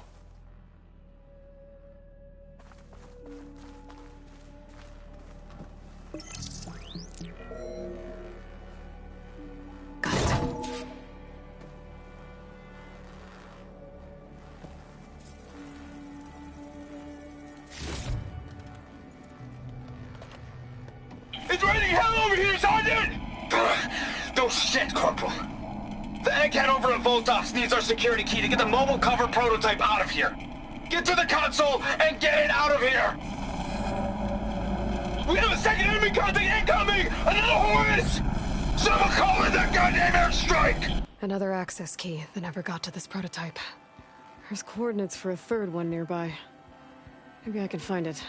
It's raining hell over here, Sergeant! No shit, Corporal. The egghead over at Voltox needs our security key to get the mobile cover prototype out of here. Get to the console and get it out of here! We have a second enemy contact incoming! Another Horus! Someone call in that goddamn airstrike! Another access key that never got to this prototype. There's coordinates for a third one nearby. Maybe I can find it.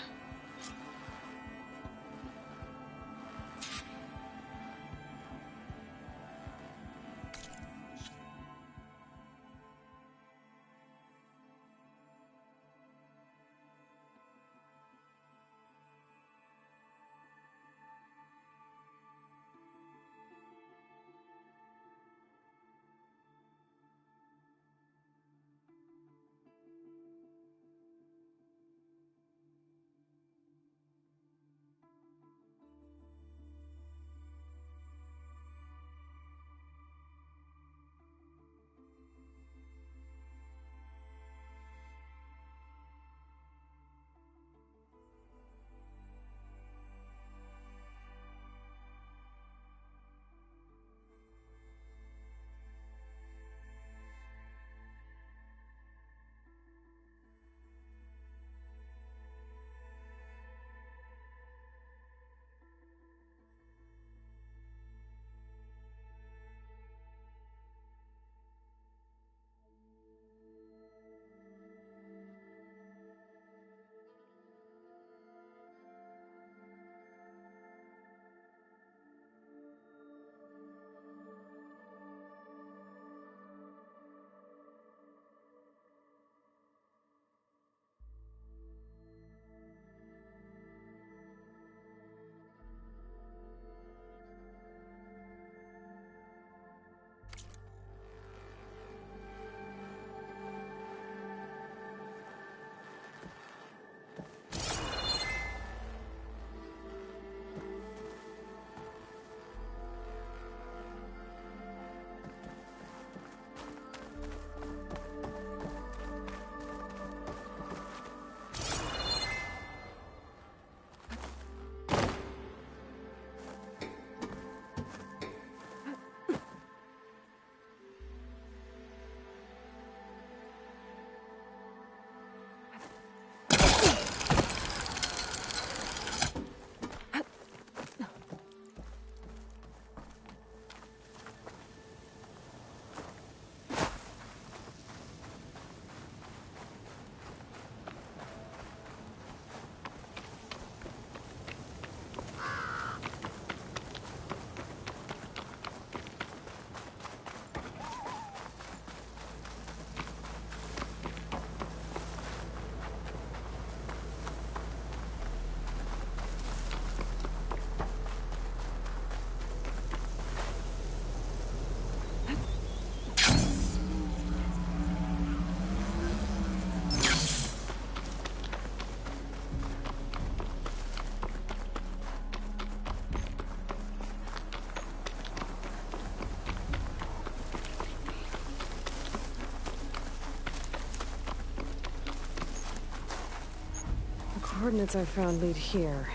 Coordinates I found lead here.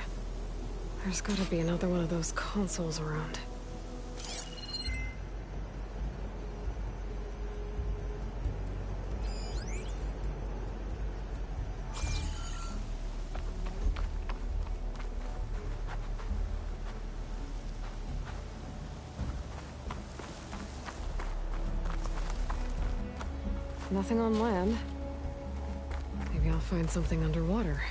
There's gotta be another one of those consoles around. Nothing on land. Maybe I'll find something underwater.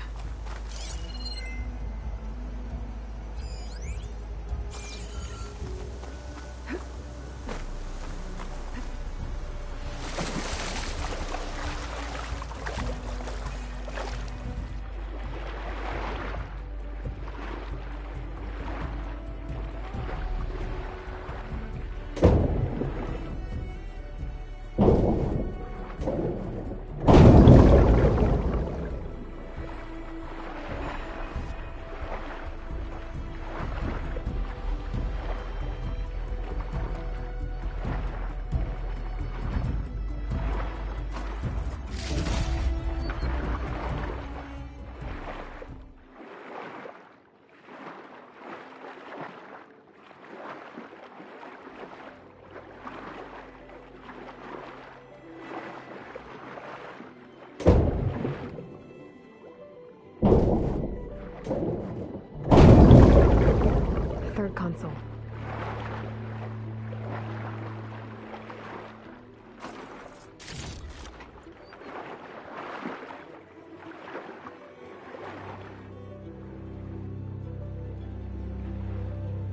third console.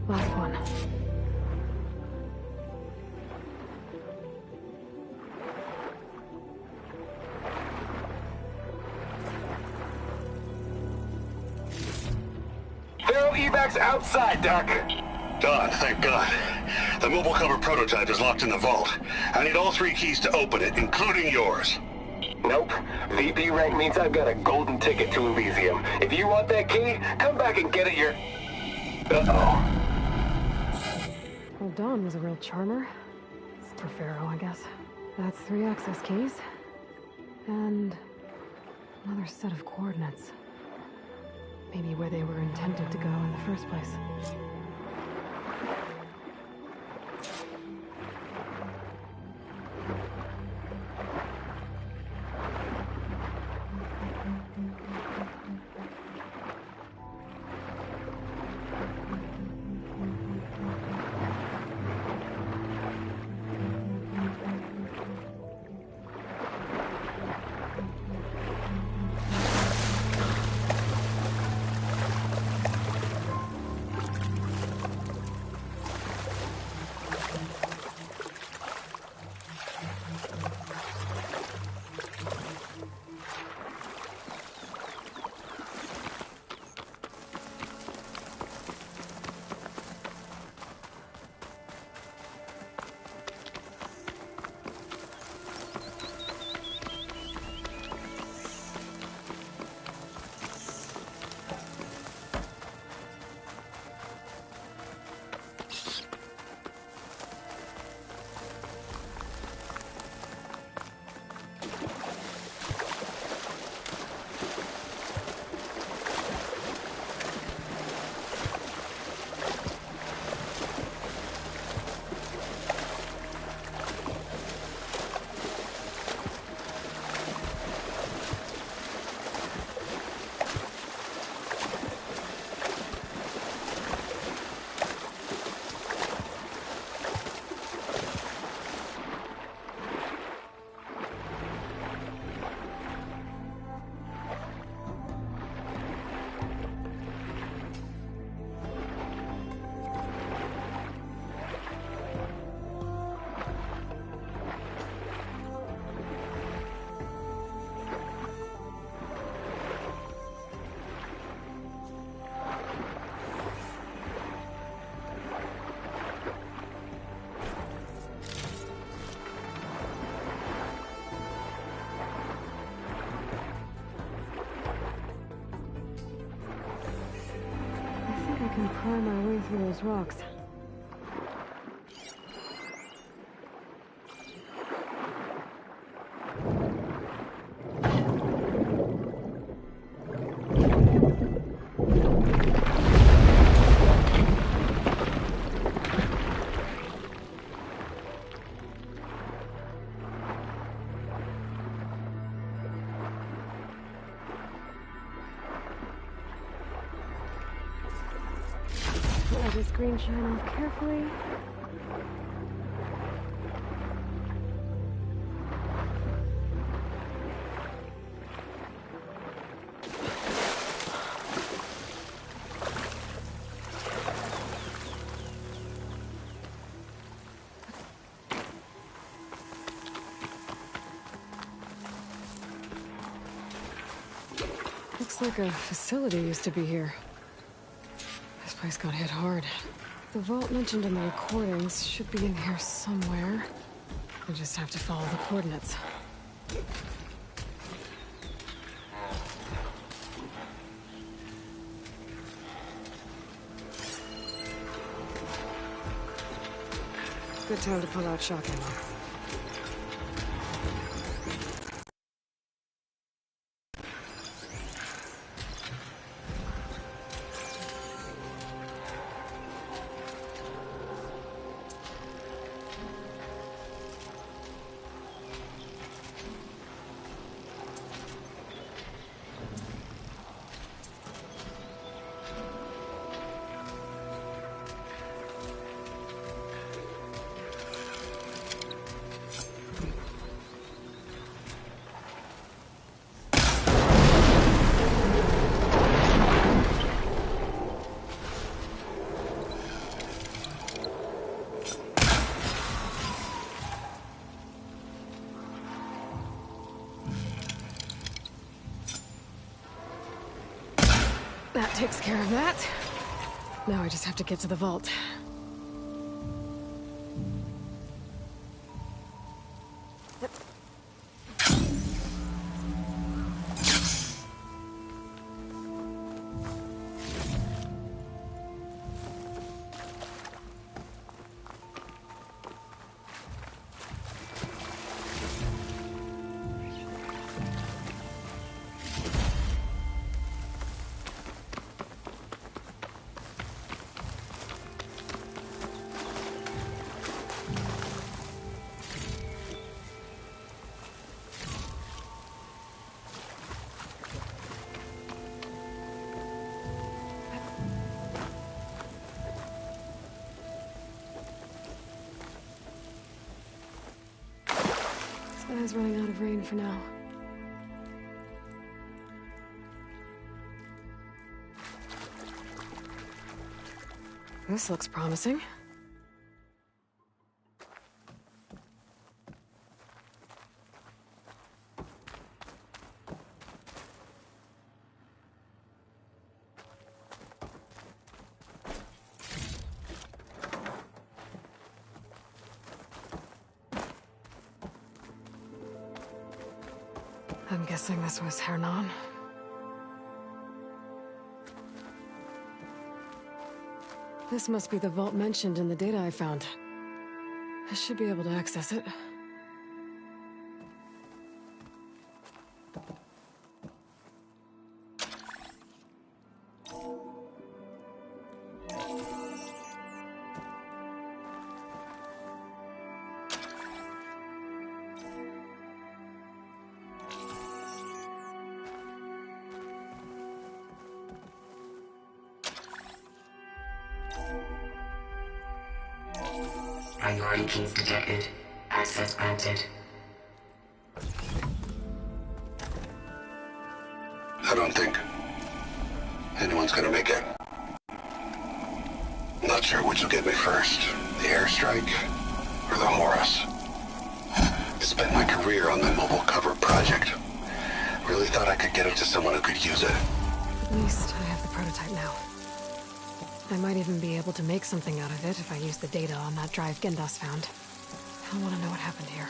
Last one. They're evacs outside, Doc. Done, thank God. The mobile cover prototype is locked in the vault. I need all 3 keys to open it, including yours. Nope. VP rank means I've got a golden ticket to Elysium. If you want that key, come back and get it Uh-oh. Well, Dawn was a real charmer. For Pharaoh, I guess. That's 3 access keys. And another set of coordinates. Maybe where they were intended to go in the first place. I can pry my way through those rocks. Let this green shine off carefully. Looks like a facility used to be here. This place got hit hard. The vault mentioned in the recordings should be in here somewhere. I just have to follow the coordinates. Good time to pull out shock ammo. takes care of that. Now I just have to get to the vault. Sky's running out of rain for now. This looks promising. I'm guessing this was Hernan. This must be the vault mentioned in the data I found. I should be able to access it. Priority keys detected. Access granted. I don't think anyone's gonna make it. Not sure which will get me first, the airstrike or the Horus. Spent my career on the mobile cover project. Really thought I could get it to someone who could use it. At least I have the prototype now. I might even be able to make something out of it if I use the data on that drive Gendas found. I want to know what happened here.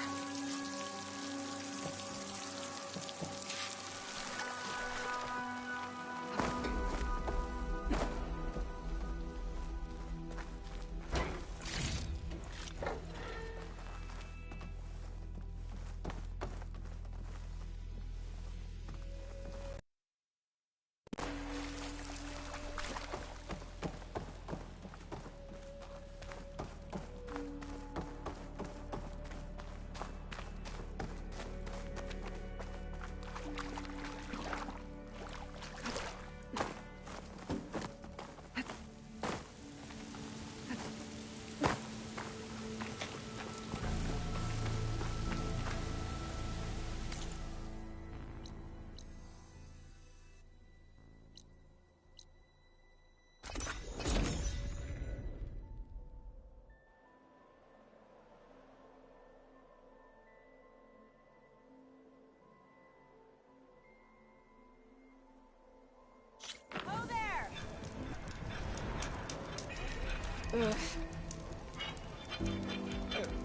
Ugh.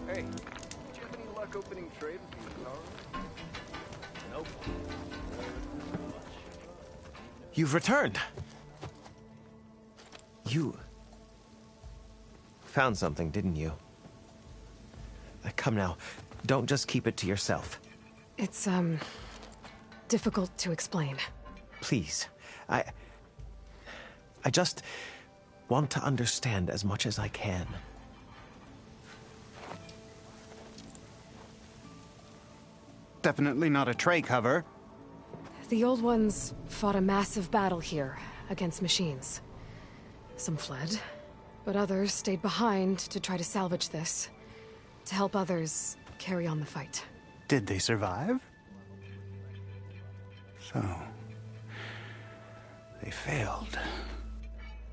Hey, did you have any luck opening trade with these cars? Nope. You've returned. You found something, didn't you? Come now, don't just keep it to yourself. It's, difficult to explain. Please, I just want to understand as much as I can. Definitely not a tray cover. The old ones fought a massive battle here against machines. Some fled, but others stayed behind to try to salvage this, to help others carry on the fight. Did they survive? So, they failed.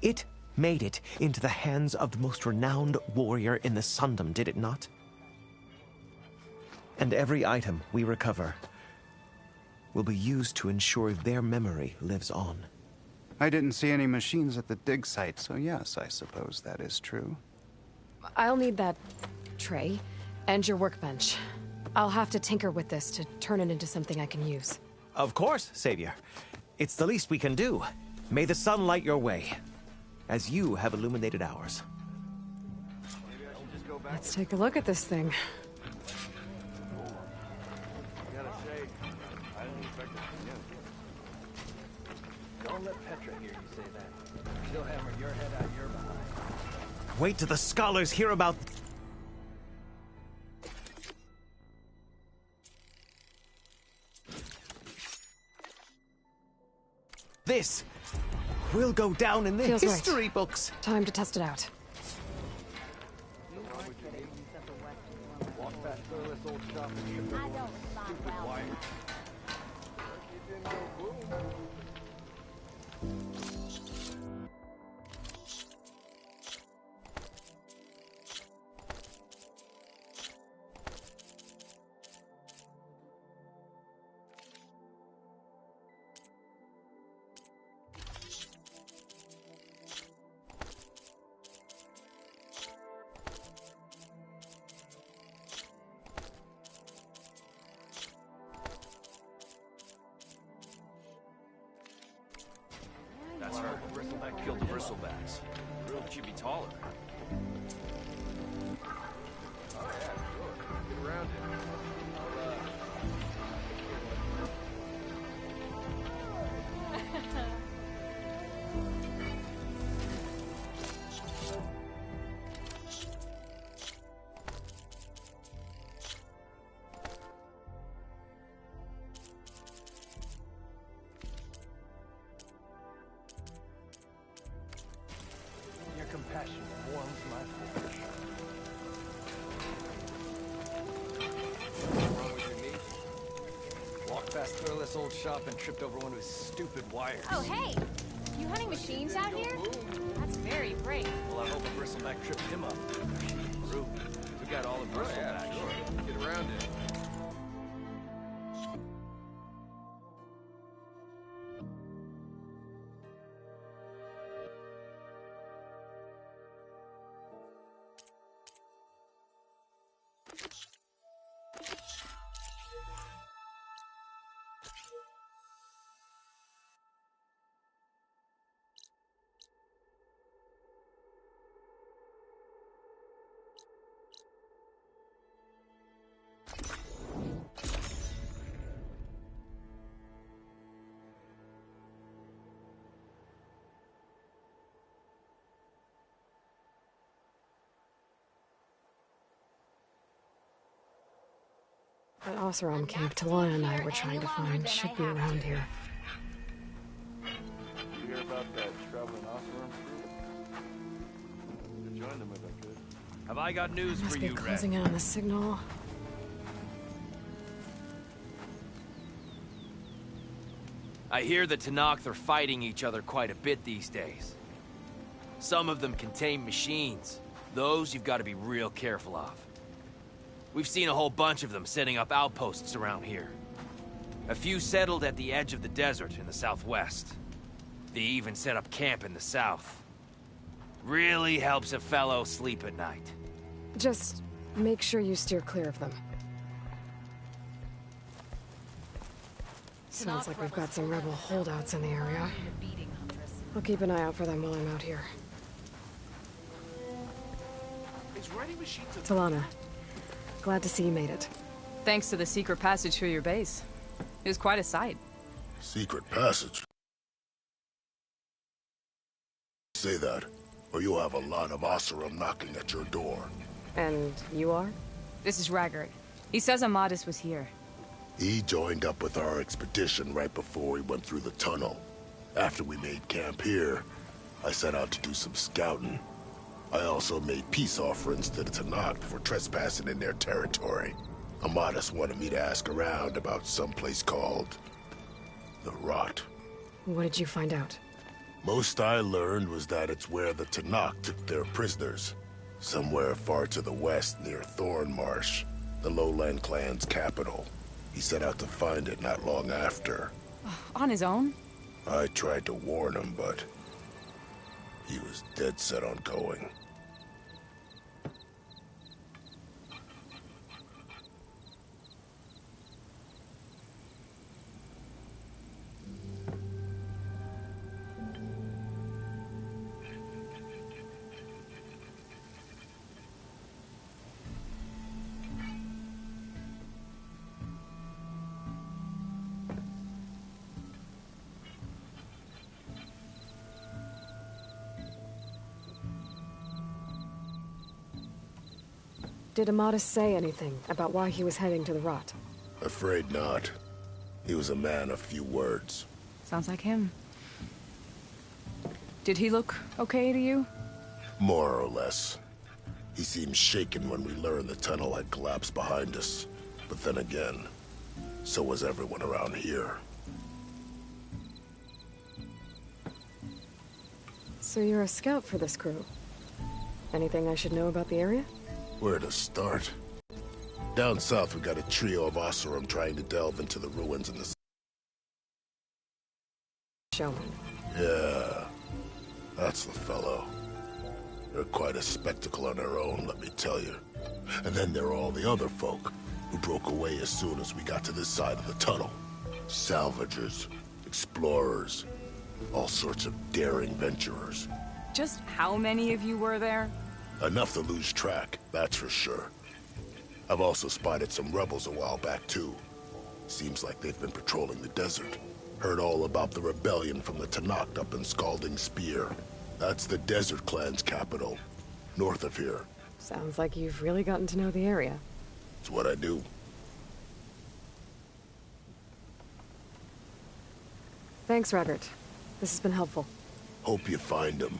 It made it into the hands of the most renowned warrior in the Sundom, did it not? And every item we recover will be used to ensure their memory lives on. I didn't see any machines at the dig site, so yes, I suppose that is true. I'll need that tray and your workbench. I'll have to tinker with this to turn it into something I can use. Of course, Savior. It's the least we can do. May the sun light your way, as you have illuminated ours. Let's take a look at this thing. Don't let Petra hear you say that. She'll hammer your head out your behind. Wait till the scholars hear about... this will go down in the Feels history right. books. Time to test it out. Walk past this old shop and trip over one stupid wire. That's her. Bristleback killed the bristlebacks. Real she'd be taller. Oh yeah, sure. Get around it. Your compassion warms my flesh. What's wrong with your knee? Walked past this old shop and tripped over one of his stupid wires. Oh, hey! You hunting machines out here? That's very brave. Well, I hope a bristleback tripped him up. Rude. We got all the bristlebacks. Sure. Get around it. That Oseram cave Talana and I were trying to find should be around here. You hear about that traveling Oseram crew? Could join them if I could. Have I got news Must for be you, Red? closing in on the signal. I hear the Tenakth are fighting each other quite a bit these days. Some of them contain machines. Those you've got to be real careful of. We've seen a whole bunch of them setting up outposts around here. A few settled at the edge of the desert in the southwest. They even set up camp in the south. Really helps a fellow sleep at night. Just make sure you steer clear of them. Sounds like we've got some rebel holdouts in the area. I'll keep an eye out for them while I'm out here. Talana, glad to see you made it. Thanks to the secret passage through your base. It was quite a sight. Secret passage? Say that, or you'll have a lot of Oseram knocking at your door. And you are? This is Raggart. He says Amadis was here. He joined up with our expedition right before we went through the tunnel. After we made camp here, I set out to do some scouting. I also made peace offerings to the Tenakth for trespassing in their territory. Amadis wanted me to ask around about some place called the Rot. What did you find out? Most I learned was that it's where the Tenakth took their prisoners. Somewhere far to the west near Thornmarsh, the Lowland clan's capital. He set out to find it not long after. On his own? I tried to warn him, but he was dead set on going. Did Amadis say anything about why he was heading to the rot? Afraid not. He was a man of few words. Sounds like him. Did he look okay to you? More or less. He seemed shaken when we learned the tunnel had collapsed behind us. But then again, so was everyone around here. So you're a scout for this crew. Anything I should know about the area? Where to start? Down south, we got a trio of Oseram trying to delve into the ruins in the... Showman. Yeah, that's the fellow. They're quite a spectacle on their own, let me tell you. And then there are all the other folk, who broke away as soon as we got to this side of the tunnel. Salvagers, explorers, all sorts of daring venturers. Just how many of you were there? Enough to lose track, that's for sure. I've also spotted some rebels a while back, too. Seems like they've been patrolling the desert. Heard all about the rebellion from the Tanakh up in Scalding Spear. That's the Desert Clan's capital, north of here. Sounds like you've really gotten to know the area. It's what I do. Thanks, Raggart. This has been helpful. Hope you find him.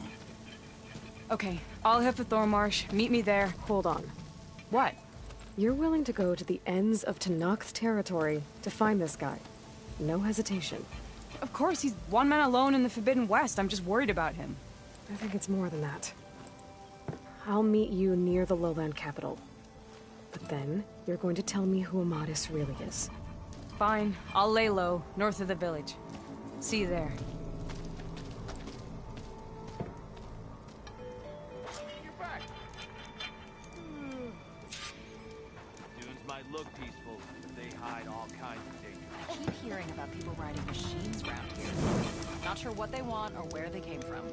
Okay, I'll head for Thornmarsh. Meet me there. Hold on. What? You're willing to go to the ends of Tanakh's territory to find this guy. No hesitation. Of course, he's one man alone in the Forbidden West. I'm just worried about him. I think it's more than that. I'll meet you near the lowland capital. But then, you're going to tell me who Amadis really is. Fine. I'll lay low, north of the village. See you there. Dunes might look peaceful, but they hide all kinds of danger. I keep hearing about people riding machines around here. Not sure what they want or where they came from.